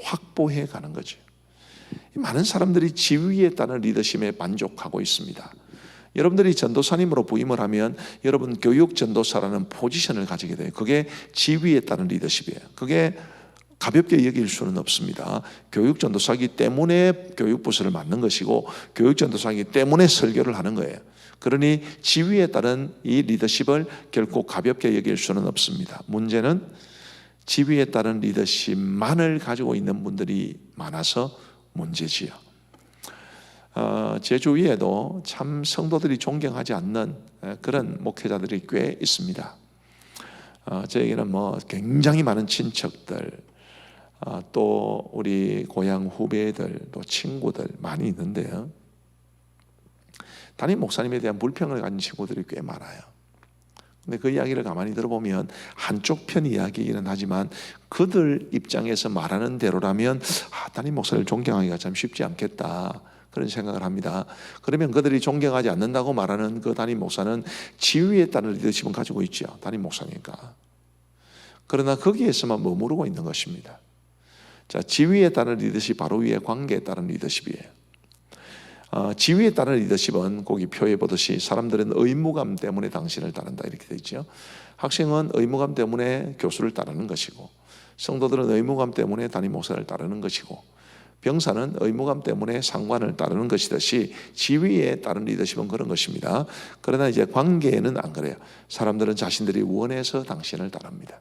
확보해 가는 거죠. 많은 사람들이 지위에 따른 리더십에 만족하고 있습니다. 여러분들이 전도사님으로 부임을 하면 여러분 교육 전도사라는 포지션을 가지게 돼요. 그게 지위에 따른 리더십이에요. 그게 가볍게 여길 수는 없습니다. 교육 전도사이기 때문에 교육부서를 맡는 것이고 교육 전도사이기 때문에 설교를 하는 거예요. 그러니 지위에 따른 이 리더십을 결코 가볍게 여길 수는 없습니다. 문제는 지위에 따른 리더십만을 가지고 있는 분들이 많아서 문제지요. 제 주위에도 참 성도들이 존경하지 않는 그런 목회자들이 꽤 있습니다. 저에게는 굉장히 많은 친척들, 또 우리 고향 후배들, 또 친구들 많이 있는데요. 담임 목사님에 대한 불평을 가진 친구들이 꽤 많아요. 근데 그 이야기를 가만히 들어보면 한쪽 편 이야기이긴 하지만 그들 입장에서 말하는 대로라면 담임 목사를 존경하기가 참 쉽지 않겠다, 그런 생각을 합니다. 그러면 그들이 존경하지 않는다고 말하는 그 담임 목사는 지위에 따른 리더십은 가지고 있죠. 담임 목사니까. 그러나 거기에서만 머무르고 있는 것입니다. 자, 지위에 따른 리더십 바로 위에 관계에 따른 리더십이에요. 지위에 따른 리더십은 거기 표에 보듯이 사람들은 의무감 때문에 당신을 따른다 이렇게 되어 있죠. 학생은 의무감 때문에 교수를 따르는 것이고, 성도들은 의무감 때문에 담임 목사를 따르는 것이고, 병사는 의무감 때문에 상관을 따르는 것이듯이 지위에 따른 리더십은 그런 것입니다. 그러나 이제 관계에는 안 그래요. 사람들은 자신들이 원해서 당신을 따릅니다.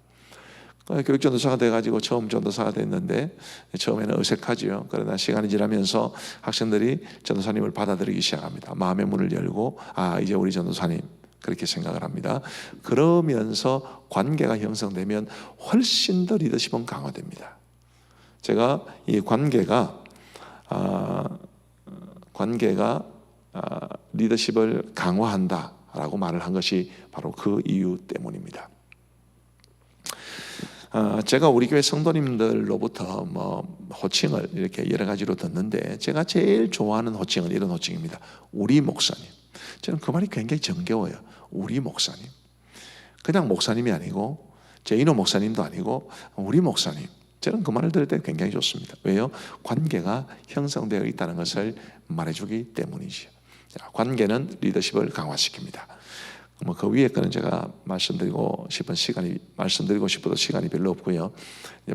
교육전도사가 돼가지고 처음 전도사가 됐는데 처음에는 어색하지요. 그러나 시간이 지나면서 학생들이 전도사님을 받아들이기 시작합니다. 마음의 문을 열고 이제 우리 전도사님, 그렇게 생각을 합니다. 그러면서 관계가 형성되면 훨씬 더 리더십은 강화됩니다. 제가 이 관계가 리더십을 강화한다라고 말을 한 것이 바로 그 이유 때문입니다. 제가 우리 교회 성도님들로부터 호칭을 이렇게 여러 가지로 듣는데 제가 제일 좋아하는 호칭은 이런 호칭입니다. 우리 목사님. 저는 그 말이 굉장히 정겨워요. 우리 목사님. 그냥 목사님이 아니고 제인호 목사님도 아니고 우리 목사님. 저는 그 말을 들을 때 굉장히 좋습니다. 왜요? 관계가 형성되어 있다는 것을 말해주기 때문이죠. 관계는 리더십을 강화시킵니다. 뭐 그 위에 거는 제가 말씀드리고 싶어도 시간이 별로 없고요.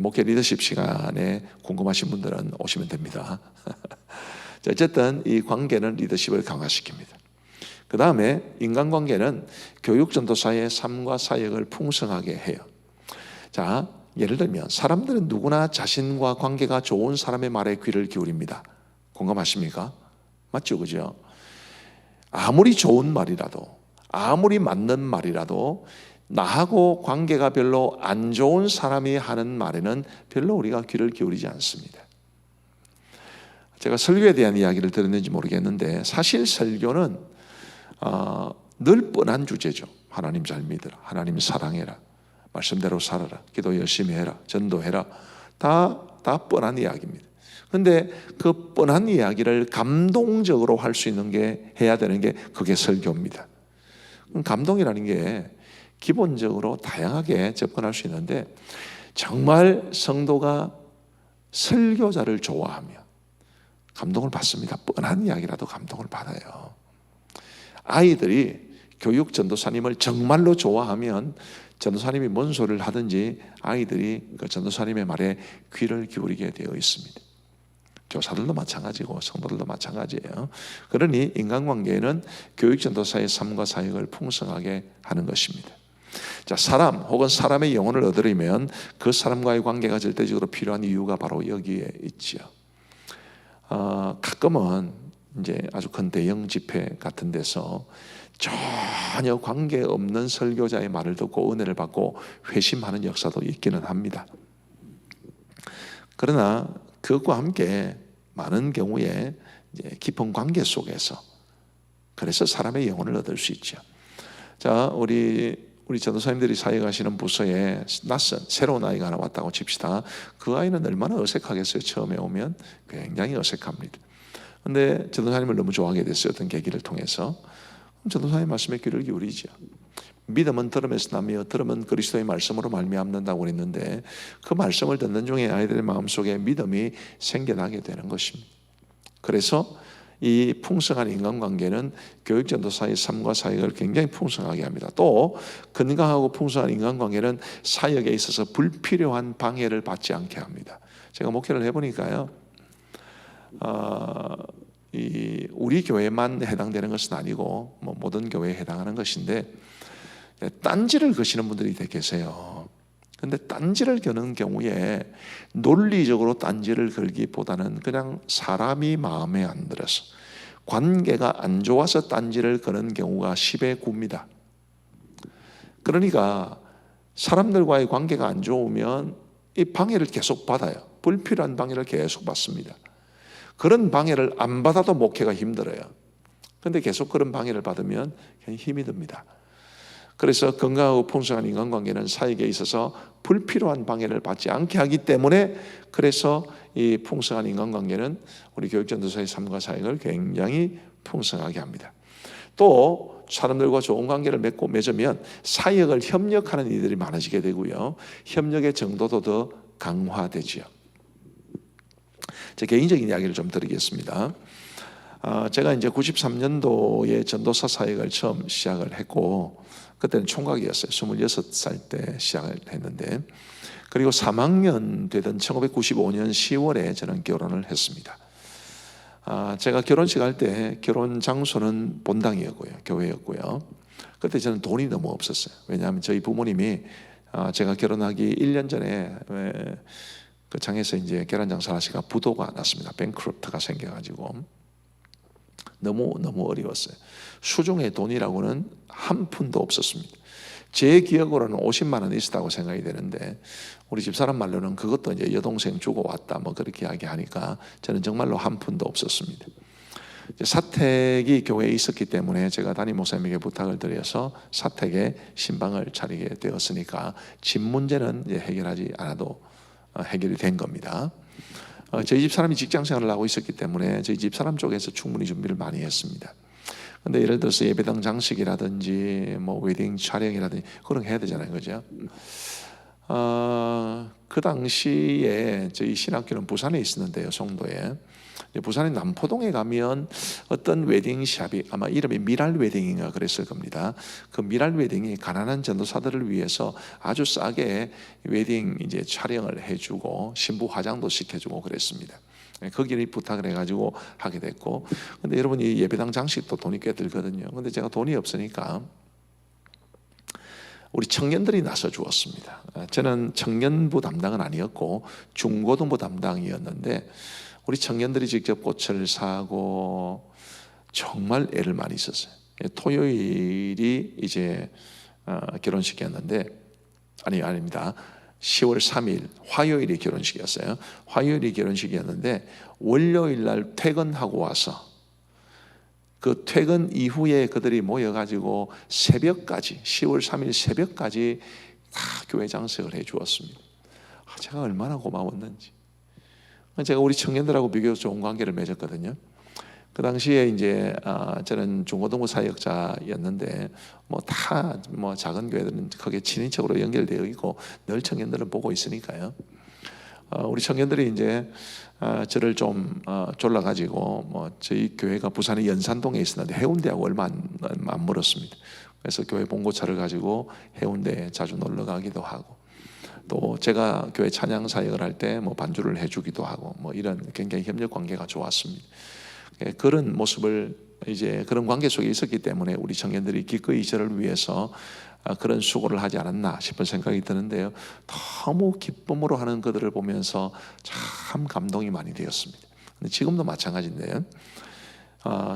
목회 리더십 시간에 궁금하신 분들은 오시면 됩니다. 자, 어쨌든 이 관계는 리더십을 강화시킵니다. 그 다음에 인간관계는 교육 전도사의 삶과 사역을 풍성하게 해요. 자, 예를 들면 사람들은 누구나 자신과 관계가 좋은 사람의 말에 귀를 기울입니다. 공감하십니까? 맞죠, 그죠? 아무리 좋은 말이라도, 아무리 맞는 말이라도 나하고 관계가 별로 안 좋은 사람이 하는 말에는 별로 우리가 귀를 기울이지 않습니다. 제가 설교에 대한 이야기를 들었는지 모르겠는데 사실 설교는 늘 뻔한 주제죠. 하나님 잘 믿어라, 하나님 사랑해라, 말씀대로 살아라, 기도 열심히 해라, 전도해라. 다 뻔한 이야기입니다. 그런데 그 뻔한 이야기를 감동적으로 할 수 있는 게, 해야 되는 게 그게 설교입니다. 감동이라는 게 기본적으로 다양하게 접근할 수 있는데 정말 성도가 설교자를 좋아하면 감동을 받습니다. 뻔한 이야기라도 감동을 받아요. 아이들이 교육 전도사님을 정말로 좋아하면 전도사님이 뭔 소리를 하든지 아이들이 그 전도사님의 말에 귀를 기울이게 되어 있습니다. 교사들도 마찬가지고 성도들도 마찬가지예요. 그러니 인간관계에는 교육 전도사의 삶과 사역을 풍성하게 하는 것입니다. 자, 사람 혹은 사람의 영혼을 얻으려면 그 사람과의 관계가 절대적으로 필요한 이유가 바로 여기에 있지요. 가끔은 이제 아주 큰 대형 집회 같은 데서 전혀 관계 없는 설교자의 말을 듣고 은혜를 받고 회심하는 역사도 있기는 합니다. 그러나 그것과 함께 많은 경우에 이제 깊은 관계 속에서 그래서 사람의 영혼을 얻을 수 있죠. 자, 우리 전도사님들이 사역하시는 부서에 낯선 새로운 아이가 하나 왔다고 칩시다. 그 아이는 얼마나 어색하겠어요. 처음에 오면 굉장히 어색합니다. 그런데 전도사님을 너무 좋아하게 됐어요. 어떤 계기를 통해서. 전도사님 말씀에 귀를 기울이죠. 믿음은 들음에서 나며 들음은 그리스도의 말씀으로 말미암는다고 그랬는데 그 말씀을 듣는 중에 아이들의 마음속에 믿음이 생겨나게 되는 것입니다. 그래서 이 풍성한 인간관계는 교육전도사의 삶과 사역을 굉장히 풍성하게 합니다. 또 건강하고 풍성한 인간관계는 사역에 있어서 불필요한 방해를 받지 않게 합니다. 제가 목회를 해보니까요, 우리 교회만 해당되는 것은 아니고 모든 교회에 해당하는 것인데 딴지를 거시는 분들이 계세요. 그런데 딴지를 거는 경우에 논리적으로 딴지를 걸기보다는 그냥 사람이 마음에 안 들어서 관계가 안 좋아서 딴지를 거는 경우가 10의 9입니다. 그러니까 사람들과의 관계가 안 좋으면 이 방해를 계속 받아요. 불필요한 방해를 계속 받습니다. 그런 방해를 안 받아도 목회가 힘들어요. 그런데 계속 그런 방해를 받으면 힘이 듭니다. 그래서 건강하고 풍성한 인간관계는 사역에 있어서 불필요한 방해를 받지 않게 하기 때문에 그래서 이 풍성한 인간관계는 우리 교육전도사의 삶과 사역을 굉장히 풍성하게 합니다. 또 사람들과 좋은 관계를 맺으면 사역을 협력하는 이들이 많아지게 되고요. 협력의 정도도 더 강화되지요. 제 개인적인 이야기를 좀 드리겠습니다. 제가 이제 93년도에 전도사 사역을 처음 시작을 했고 그때는 총각이었어요. 26살 때 시작을 했는데 그리고 3학년 되던 1995년 10월에 저는 결혼을 했습니다. 제가 결혼식 할 때 결혼 장소는 본당이었고요. 교회였고요. 그때 저는 돈이 너무 없었어요. 왜냐하면 저희 부모님이 제가 결혼하기 1년 전에 그 장에서 이제 계란 장사를 하시다가 부도가 났습니다. 뱅크럽트가 생겨가지고 너무 어려웠어요. 수중에 돈이라고는 한 푼도 없었습니다. 제 기억으로는 50만 원 있었다고 생각이 되는데 우리 집사람 말로는 그것도 이제 여동생 주고 왔다 뭐 그렇게 이야기하니까 저는 정말로 한 푼도 없었습니다. 사택이 교회에 있었기 때문에 제가 담임 목사님에게 부탁을 드려서 사택에 신방을 차리게 되었으니까 집 문제는 이제 해결하지 않아도 해결이 된 겁니다. 저희 집 사람이 직장 생활을 하고 있었기 때문에 저희 집 사람 쪽에서 충분히 준비를 많이 했습니다. 근데 예를 들어서 예배당 장식이라든지 뭐 웨딩 촬영이라든지 그런 거 해야 되잖아요, 그죠? 그 당시에 저희 신학교는 부산에 있었는데요, 송도에 부산의 남포동에 가면 어떤 웨딩샵이 아마 이름이 미랄 웨딩인가 그랬을 겁니다. 그 미랄 웨딩이 가난한 전도사들을 위해서 아주 싸게 웨딩 이제 촬영을 해주고 신부 화장도 시켜주고 그랬습니다. 거기를 부탁을 해가지고 하게 됐고, 근데 여러분 이 예배당 장식도 돈이 꽤 들거든요. 근데 제가 돈이 없으니까 우리 청년들이 나서 주었습니다. 저는 청년부 담당은 아니었고 중고등부 담당이었는데 우리 청년들이 직접 꽃을 사고 정말 애를 많이 썼어요. 토요일이 이제 결혼식이었는데 아닙니다. 10월 3일 화요일이 결혼식이었어요. 화요일이 결혼식이었는데 월요일 날 퇴근하고 와서 그 퇴근 이후에 그들이 모여가지고 새벽까지 10월 3일 새벽까지 다 교회 장식을 해 주었습니다. 제가 얼마나 고마웠는지. 제가 우리 청년들하고 비교적 좋은 관계를 맺었거든요. 그 당시에 이제 저는 중고등부 사역자였는데 다 작은 교회들은 크게 친인척으로 연결되어 있고 늘 청년들을 보고 있으니까요. 우리 청년들이 이제 저를 좀 졸라가지고 저희 교회가 부산의 연산동에 있었는데 해운대하고 얼마 안 멀었습니다. 그래서 교회 봉고차를 가지고 해운대에 자주 놀러 가기도 하고 또 제가 교회 찬양 사역을 할 때 반주를 해주기도 하고 이런 굉장히 협력 관계가 좋았습니다. 그런 모습을 이제 그런 관계 속에 있었기 때문에 우리 청년들이 기꺼이 저를 위해서 그런 수고를 하지 않았나 싶은 생각이 드는데요. 너무 기쁨으로 하는 그들을 보면서 참 감동이 많이 되었습니다. 근데 지금도 마찬가지인데요.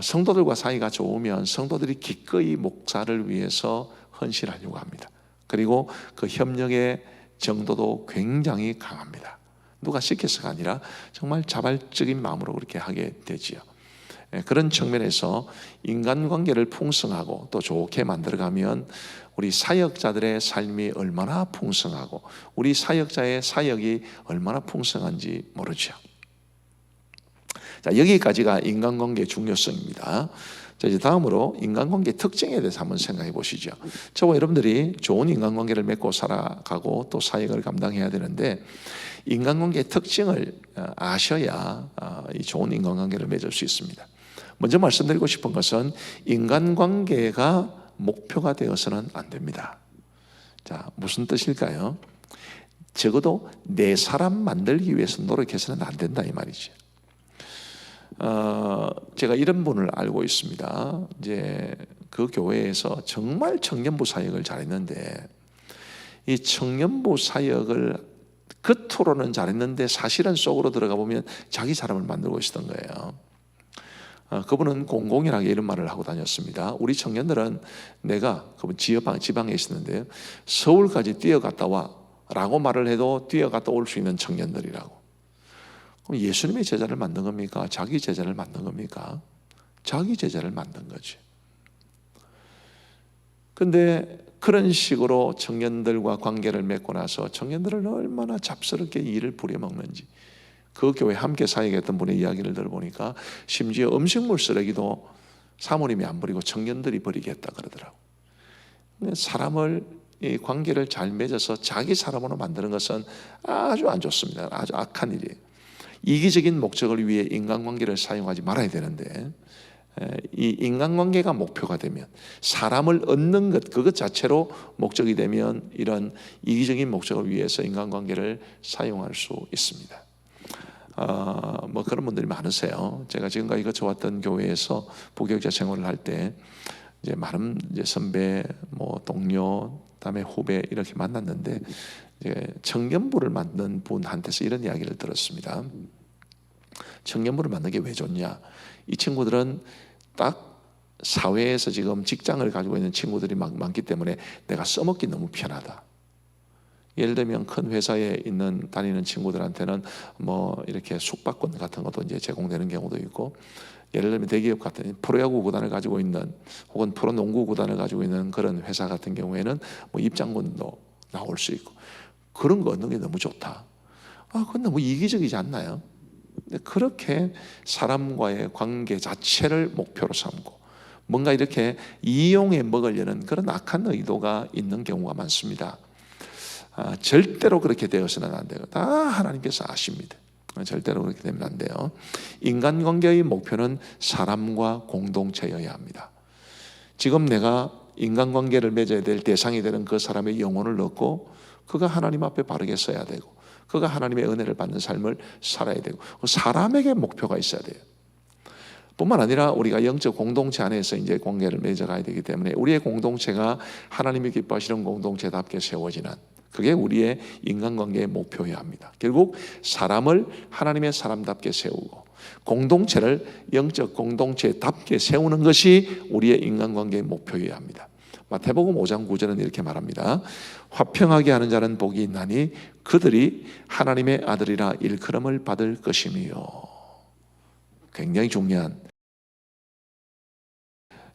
성도들과 사이가 좋으면 성도들이 기꺼이 목사를 위해서 헌신하려고 합니다. 그리고 그 협력의 정도도 굉장히 강합니다. 누가 시켜서가 아니라 정말 자발적인 마음으로 그렇게 하게 되지요. 그런 측면에서 인간관계를 풍성하고 또 좋게 만들어가면 우리 사역자들의 삶이 얼마나 풍성하고 우리 사역자의 사역이 얼마나 풍성한지 모르죠. 자, 여기까지가 인간관계의 중요성입니다. 자, 이제 다음으로 인간관계 특징에 대해서 한번 생각해 보시죠. 저와 여러분들이 좋은 인간관계를 맺고 살아가고 또 사역을 감당해야 되는데 인간관계의 특징을 아셔야 이 좋은 인간관계를 맺을 수 있습니다. 먼저 말씀드리고 싶은 것은 인간관계가 목표가 되어서는 안 됩니다. 자, 무슨 뜻일까요? 적어도 내 사람 만들기 위해서 노력해서는 안 된다 이 말이죠. 제가 이런 분을 알고 있습니다. 이제 그 교회에서 정말 청년부 사역을 잘했는데 이 청년부 사역을 겉으로는 잘했는데 사실은 속으로 들어가 보면 자기 사람을 만들고 있었던 거예요. 그분은 공공연하게 이런 말을 하고 다녔습니다. 우리 청년들은 내가 그분 지방에 있었는데요. 서울까지 뛰어갔다 와 라고 말을 해도 뛰어갔다 올 수 있는 청년들이라고. 그럼 예수님의 제자를 만든 겁니까? 자기 제자를 만든 겁니까? 자기 제자를 만든 거지. 근데 그런 식으로 청년들과 관계를 맺고 나서 청년들을 얼마나 잡스럽게 일을 부려먹는지 그 교회 함께 사역했던 분의 이야기를 들어보니까 심지어 음식물 쓰레기도 사모님이 안 버리고 청년들이 버리겠다 그러더라고. 사람을 이 관계를 잘 맺어서 자기 사람으로 만드는 것은 아주 안 좋습니다. 아주 악한 일이에요. 이기적인 목적을 위해 인간관계를 사용하지 말아야 되는데 이 인간관계가 목표가 되면 사람을 얻는 것 그것 자체로 목적이 되면 이런 이기적인 목적을 위해서 인간관계를 사용할 수 있습니다. 그런 분들이 많으세요. 제가 지금까지 거쳐왔던 교회에서 부교육자 생활을 할 때 이제 많은 선배, 동료, 그다음에 후배 이렇게 만났는데 이제 청년부를 만든 분한테서 이런 이야기를 들었습니다. 청년부를 만든 게 왜 좋냐? 이 친구들은 딱 사회에서 지금 직장을 가지고 있는 친구들이 많기 때문에 내가 써먹기 너무 편하다. 예를 들면 큰 회사에 다니는 친구들한테는 이렇게 숙박권 같은 것도 이제 제공되는 경우도 있고, 예를 들면 대기업 같은 프로야구 구단을 가지고 있는 혹은 프로농구 구단을 가지고 있는 그런 회사 같은 경우에는 입장권도 나올 수 있고 그런 거 얻는 게 너무 좋다. 그건 너무 이기적이지 않나요? 그렇게 사람과의 관계 자체를 목표로 삼고 뭔가 이렇게 이용해 먹으려는 그런 악한 의도가 있는 경우가 많습니다. 절대로 그렇게 되어서는 안 되고 다 하나님께서 아십니다. 절대로 그렇게 되면 안 돼요. 인간관계의 목표는 사람과 공동체여야 합니다. 지금 내가 인간관계를 맺어야 될 대상이 되는 그 사람의 영혼을 얻고 그가 하나님 앞에 바르게 서야 되고 그가 하나님의 은혜를 받는 삶을 살아야 되고 사람에게 목표가 있어야 돼요. 뿐만 아니라 우리가 영적 공동체 안에서 이제 관계를 맺어가야 되기 때문에 우리의 공동체가 하나님이 기뻐하시는 공동체답게 세워지는 그게 우리의 인간관계의 목표여야 합니다. 결국 사람을 하나님의 사람답게 세우고 공동체를 영적 공동체답게 세우는 것이 우리의 인간관계의 목표여야 합니다. 마태복음 5장 9절은 이렇게 말합니다. 화평하게 하는 자는 복이 있나니 그들이 하나님의 아들이라 일컬음을 받을 것이며. 굉장히 중요한.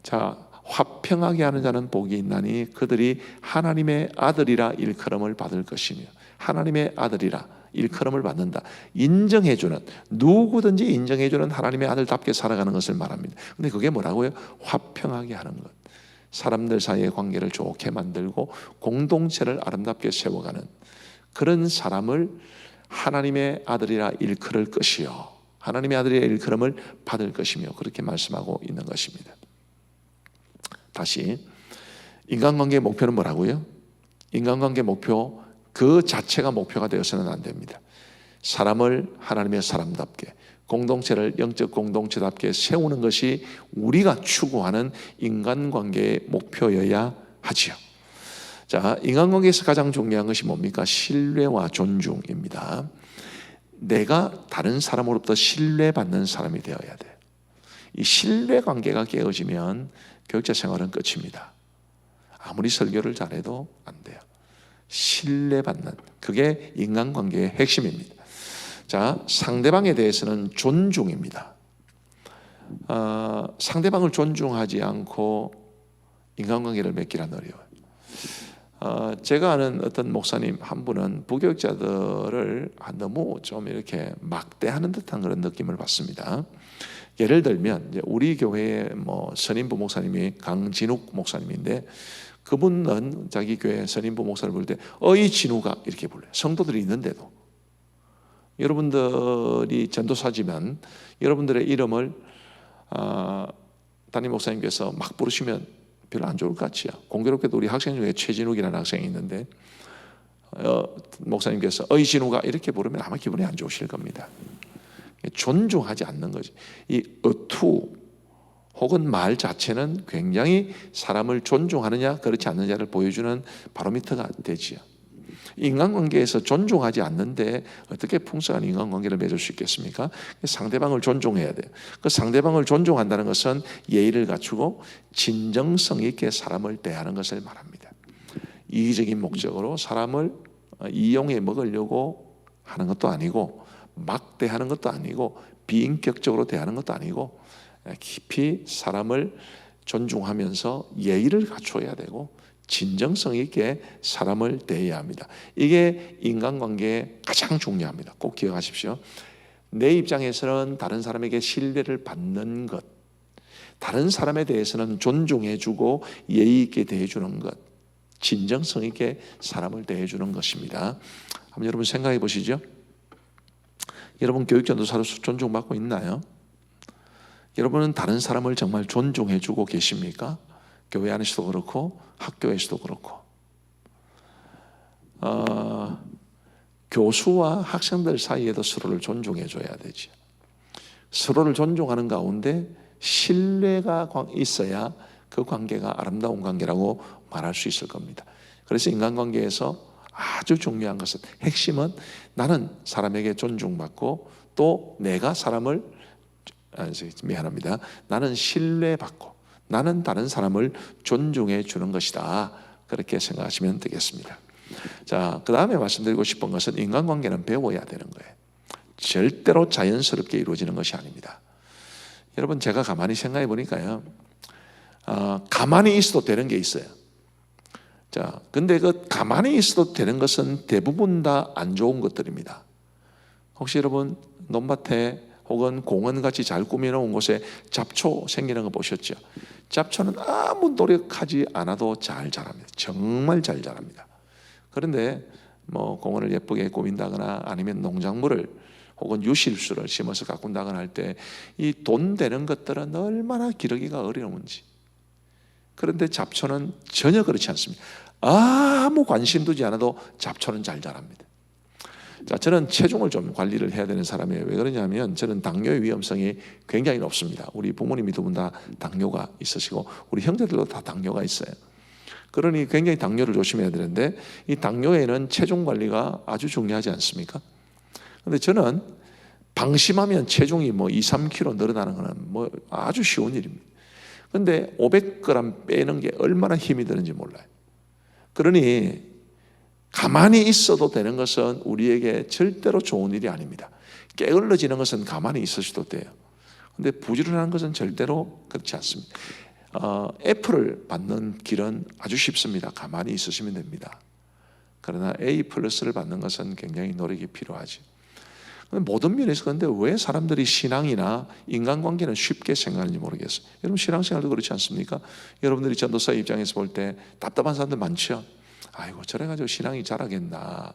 자, 화평하게 하는 자는 복이 있나니 그들이 하나님의 아들이라 일컬음을 받을 것이며. 하나님의 아들이라 일컬음을 받는다. 인정해주는, 누구든지 인정해주는 하나님의 아들답게 살아가는 것을 말합니다. 근데 그게 뭐라고요? 화평하게 하는 것. 사람들 사이의 관계를 좋게 만들고 공동체를 아름답게 세워가는 그런 사람을 하나님의 아들이라 일컬을 것이요, 하나님의 아들이라 일컬음을 받을 것이며, 그렇게 말씀하고 있는 것입니다. 다시, 인간관계의 목표는 뭐라고요? 인간관계 목표 그 자체가 목표가 되어서는 안 됩니다. 사람을 하나님의 사람답게, 공동체를 영적 공동체답게 세우는 것이 우리가 추구하는 인간관계의 목표여야 하지요. 자, 인간관계에서 가장 중요한 것이 뭡니까? 신뢰와 존중입니다. 내가 다른 사람으로부터 신뢰받는 사람이 되어야 돼요. 이 신뢰관계가 깨어지면 교육자 생활은 끝입니다. 아무리 설교를 잘해도 안 돼요. 신뢰받는, 그게 인간관계의 핵심입니다. 자, 상대방에 대해서는 존중입니다. 상대방을 존중하지 않고 인간관계를 맺기란 어려워요. 제가 아는 어떤 목사님 한 분은 부교육자들을 너무 좀 이렇게 막대하는 듯한 그런 느낌을 받습니다. 예를 들면 이제 우리 교회의 선임부 목사님이 강진욱 목사님인데, 그분은 자기 교회 선임부 목사를 부를 때 어이 진우가 이렇게 불러요. 성도들이 있는데도. 여러분들이 전도사지만 여러분들의 이름을 담임 목사님께서 막 부르시면 별로 안 좋을 것 같지요. 공교롭게도 우리 학생 중에 최진욱이라는 학생이 있는데 목사님께서 어이 진우가 이렇게 부르면 아마 기분이 안 좋으실 겁니다. 존중하지 않는 거지. 이 어투 혹은 말 자체는 굉장히 사람을 존중하느냐 그렇지 않느냐를 보여주는 바로미터가 되지요. 인간관계에서 존중하지 않는데 어떻게 풍성한 인간관계를 맺을 수 있겠습니까? 상대방을 존중해야 돼요. 그 상대방을 존중한다는 것은 예의를 갖추고 진정성 있게 사람을 대하는 것을 말합니다. 이기적인 목적으로 사람을 이용해 먹으려고 하는 것도 아니고, 막 대하는 것도 아니고, 비인격적으로 대하는 것도 아니고, 깊이 사람을 존중하면서 예의를 갖춰야 되고 진정성 있게 사람을 대해야 합니다. 이게 인간관계에 가장 중요합니다. 꼭 기억하십시오. 내 입장에서는 다른 사람에게 신뢰를 받는 것, 다른 사람에 대해서는 존중해주고 예의 있게 대해주는 것, 진정성 있게 사람을 대해주는 것입니다. 한번 여러분 생각해 보시죠. 여러분 교육전도사로서 존중받고 있나요? 여러분은 다른 사람을 정말 존중해주고 계십니까? 교회 안에서도 그렇고 학교에서도 그렇고. 교수와 학생들 사이에도 서로를 존중해줘야 되지. 서로를 존중하는 가운데 신뢰가 있어야 그 관계가 아름다운 관계라고 말할 수 있을 겁니다. 그래서 인간관계에서 아주 중요한 것은, 핵심은 나는 사람에게 존중받고 또 내가 사람을 나는 신뢰받고 나는 다른 사람을 존중해 주는 것이다. 그렇게 생각하시면 되겠습니다. 자, 그 다음에 말씀드리고 싶은 것은 인간관계는 배워야 되는 거예요. 절대로 자연스럽게 이루어지는 것이 아닙니다. 여러분, 제가 가만히 생각해 보니까요, 가만히 있어도 되는 게 있어요. 자, 근데 그 가만히 있어도 되는 것은 대부분 다 안 좋은 것들입니다. 혹시 여러분 논밭에 혹은 공원같이 잘 꾸며놓은 곳에 잡초 생기는 거 보셨죠? 잡초는 아무 노력하지 않아도 잘 자랍니다. 정말 잘 자랍니다. 그런데 공원을 예쁘게 꾸민다거나 아니면 농작물을 혹은 유실수를 심어서 가꾼다거나 할 때 이 돈 되는 것들은 얼마나 기르기가 어려운지. 그런데 잡초는 전혀 그렇지 않습니다. 아무 관심 두지 않아도 잡초는 잘 자랍니다. 자, 저는 체중을 좀 관리를 해야 되는 사람이에요. 왜 그러냐면 저는 당뇨의 위험성이 굉장히 높습니다. 우리 부모님이 두 분 다 당뇨가 있으시고 우리 형제들도 다 당뇨가 있어요. 그러니 굉장히 당뇨를 조심해야 되는데 이 당뇨에는 체중 관리가 아주 중요하지 않습니까? 그런데 저는 방심하면 체중이 뭐 2, 3kg 늘어나는 거는 뭐 아주 쉬운 일입니다. 그런데 500g 빼는 게 얼마나 힘이 드는지 몰라요. 그러니 가만히 있어도 되는 것은 우리에게 절대로 좋은 일이 아닙니다. 게을러지는 것은 가만히 있으셔도 돼요. 그런데 부지런한 것은 절대로 그렇지 않습니다. F를 받는 길은 아주 쉽습니다. 가만히 있으시면 됩니다. 그러나 A+를 받는 것은 굉장히 노력이 필요하지. 모든 면에서 그런데 왜 사람들이 신앙이나 인간관계는 쉽게 생각하는지 모르겠어요. 여러분 신앙생활도 그렇지 않습니까? 여러분들이 전도사 입장에서 볼 때 답답한 사람들 많죠. 아이고 저래가지고 신앙이 자라겠나.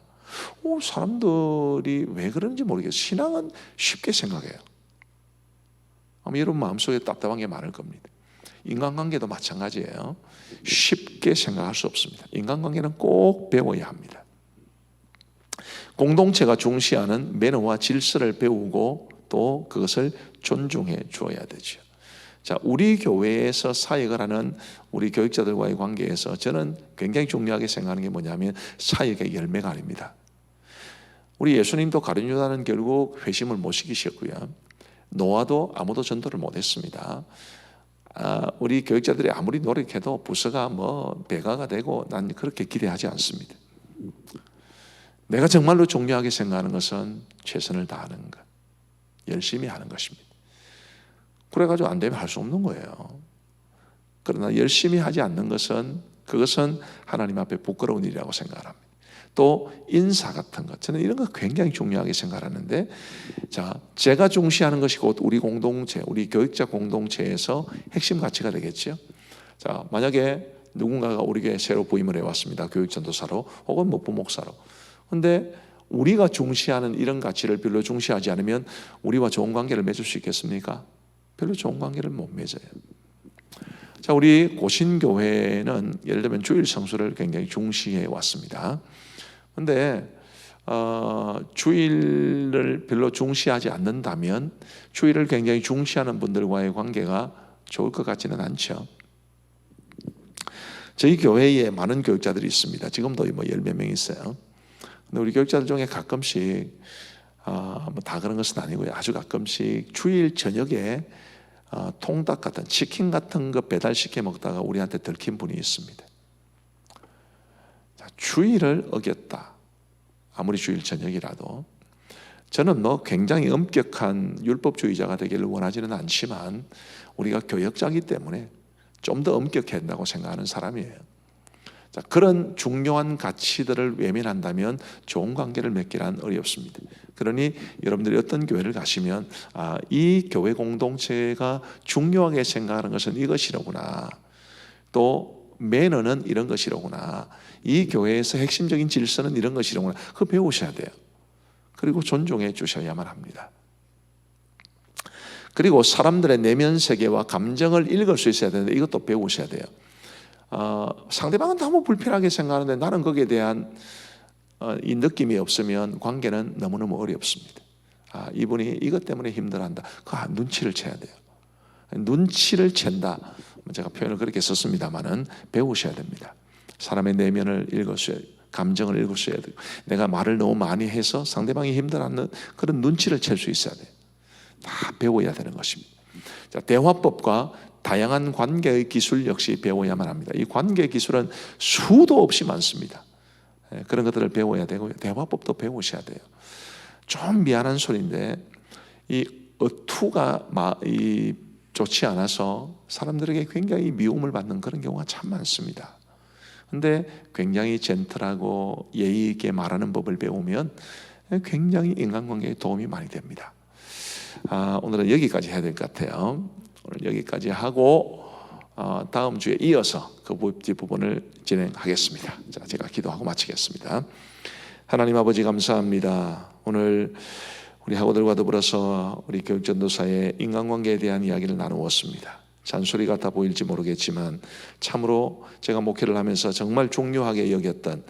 사람들이 왜 그런지 모르겠어요. 신앙은 쉽게 생각해요. 아마 여러분 마음속에 답답한 게 많을 겁니다. 인간관계도 마찬가지예요. 쉽게 생각할 수 없습니다. 인간관계는 꼭 배워야 합니다. 공동체가 중시하는 매너와 질서를 배우고 또 그것을 존중해 주어야 되죠. 자, 우리 교회에서 사역을 하는 우리 교육자들과의 관계에서 저는 굉장히 중요하게 생각하는 게 뭐냐면 사역의 열매가 아닙니다. 우리 예수님도 가룟 유다는 결국 회심을 못 시키셨고요. 노아도 아무도 전도를 못했습니다. 우리 교육자들이 아무리 노력해도 부서가 뭐 배가가 되고 난 그렇게 기대하지 않습니다. 내가 정말로 중요하게 생각하는 것은 최선을 다하는 것, 열심히 하는 것입니다. 그래가지고 안 되면 할 수 없는 거예요. 그러나 열심히 하지 않는 것은 그것은 하나님 앞에 부끄러운 일이라고 생각합니다. 또 인사 같은 것, 저는 이런 거 굉장히 중요하게 생각하는데, 자, 제가 중시하는 것이 곧 우리 공동체, 우리 교육자 공동체에서 핵심 가치가 되겠죠. 자, 만약에 누군가가 우리에게 새로 부임을 해왔습니다. 교육전도사로 혹은 뭐 부목사로. 그런데 우리가 중시하는 이런 가치를 별로 중시하지 않으면 우리와 좋은 관계를 맺을 수 있겠습니까? 별로 좋은 관계를 못 맺어요. 자, 우리 고신교회는 예를 들면 주일 성수를 굉장히 중시해 왔습니다. 그런데 주일을 별로 중시하지 않는다면 주일을 굉장히 중시하는 분들과의 관계가 좋을 것 같지는 않죠. 저희 교회에 많은 교육자들이 있습니다. 지금도 뭐 10몇 명 있어요. 근데 우리 교육자들 중에 가끔씩 뭐 다 그런 것은 아니고요. 아주 가끔씩 주일 저녁에 통닭 같은 치킨 같은 거 배달시켜 먹다가 우리한테 들킨 분이 있습니다. 자, 주일을 어겼다. 아무리 주일 저녁이라도 저는 뭐 굉장히 엄격한 율법주의자가 되기를 원하지는 않지만 우리가 교역자이기 때문에 좀 더 엄격해야 된다고 생각하는 사람이에요. 자, 그런 중요한 가치들을 외면한다면 좋은 관계를 맺기란 어렵습니다. 그러니 여러분들이 어떤 교회를 가시면 이 교회 공동체가 중요하게 생각하는 것은 이것이로구나. 또 매너는 이런 것이로구나. 이 교회에서 핵심적인 질서는 이런 것이로구나. 그거 배우셔야 돼요. 그리고 존중해 주셔야만 합니다. 그리고 사람들의 내면 세계와 감정을 읽을 수 있어야 되는데 이것도 배우셔야 돼요. 상대방은 너무 불편하게 생각하는데 나는 거기에 대한 이 느낌이 없으면 관계는 너무너무 어렵습니다. 이분이 이것 때문에 힘들어한다. 그 눈치를 채야 돼요. 눈치를 챈다. 제가 표현을 그렇게 썼습니다만은 배우셔야 됩니다. 사람의 내면을 읽으셔야 돼요. 감정을 읽으셔야 돼요. 내가 말을 너무 많이 해서 상대방이 힘들어하는 그런 눈치를 챌 수 있어야 돼요. 다 배워야 되는 것입니다. 자, 대화법과 다양한 관계의 기술 역시 배워야만 합니다. 이 관계 기술은 수도 없이 많습니다. 그런 것들을 배워야 되고요. 대화법도 배우셔야 돼요. 좀 미안한 소리인데 이 어투가 좋지 않아서 사람들에게 굉장히 미움을 받는 그런 경우가 참 많습니다. 근데 굉장히 젠틀하고 예의 있게 말하는 법을 배우면 굉장히 인간관계에 도움이 많이 됩니다. 오늘은 여기까지 해야 될 것 같아요. 오늘 여기까지 하고 다음 주에 이어서 그 부분을 진행하겠습니다. 자, 제가 기도하고 마치겠습니다. 하나님 아버지 감사합니다. 오늘 우리 학우들과 더불어서 우리 교육전도사의 인간관계에 대한 이야기를 나누었습니다. 잔소리 같아 보일지 모르겠지만 참으로 제가 목회를 하면서 정말 중요하게 여겼던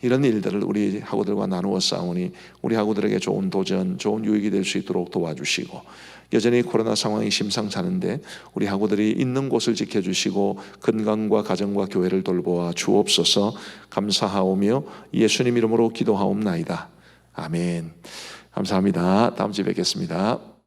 이런 일들을 우리 학우들과 나누어 싸우니 우리 학우들에게 좋은 도전, 좋은 유익이 될 수 있도록 도와주시고, 여전히 코로나 상황이 심상치 않은데 우리 학우들이 있는 곳을 지켜주시고 건강과 가정과 교회를 돌보아 주옵소서. 감사하오며 예수님 이름으로 기도하옵나이다. 아멘. 감사합니다. 다음 주에 뵙겠습니다.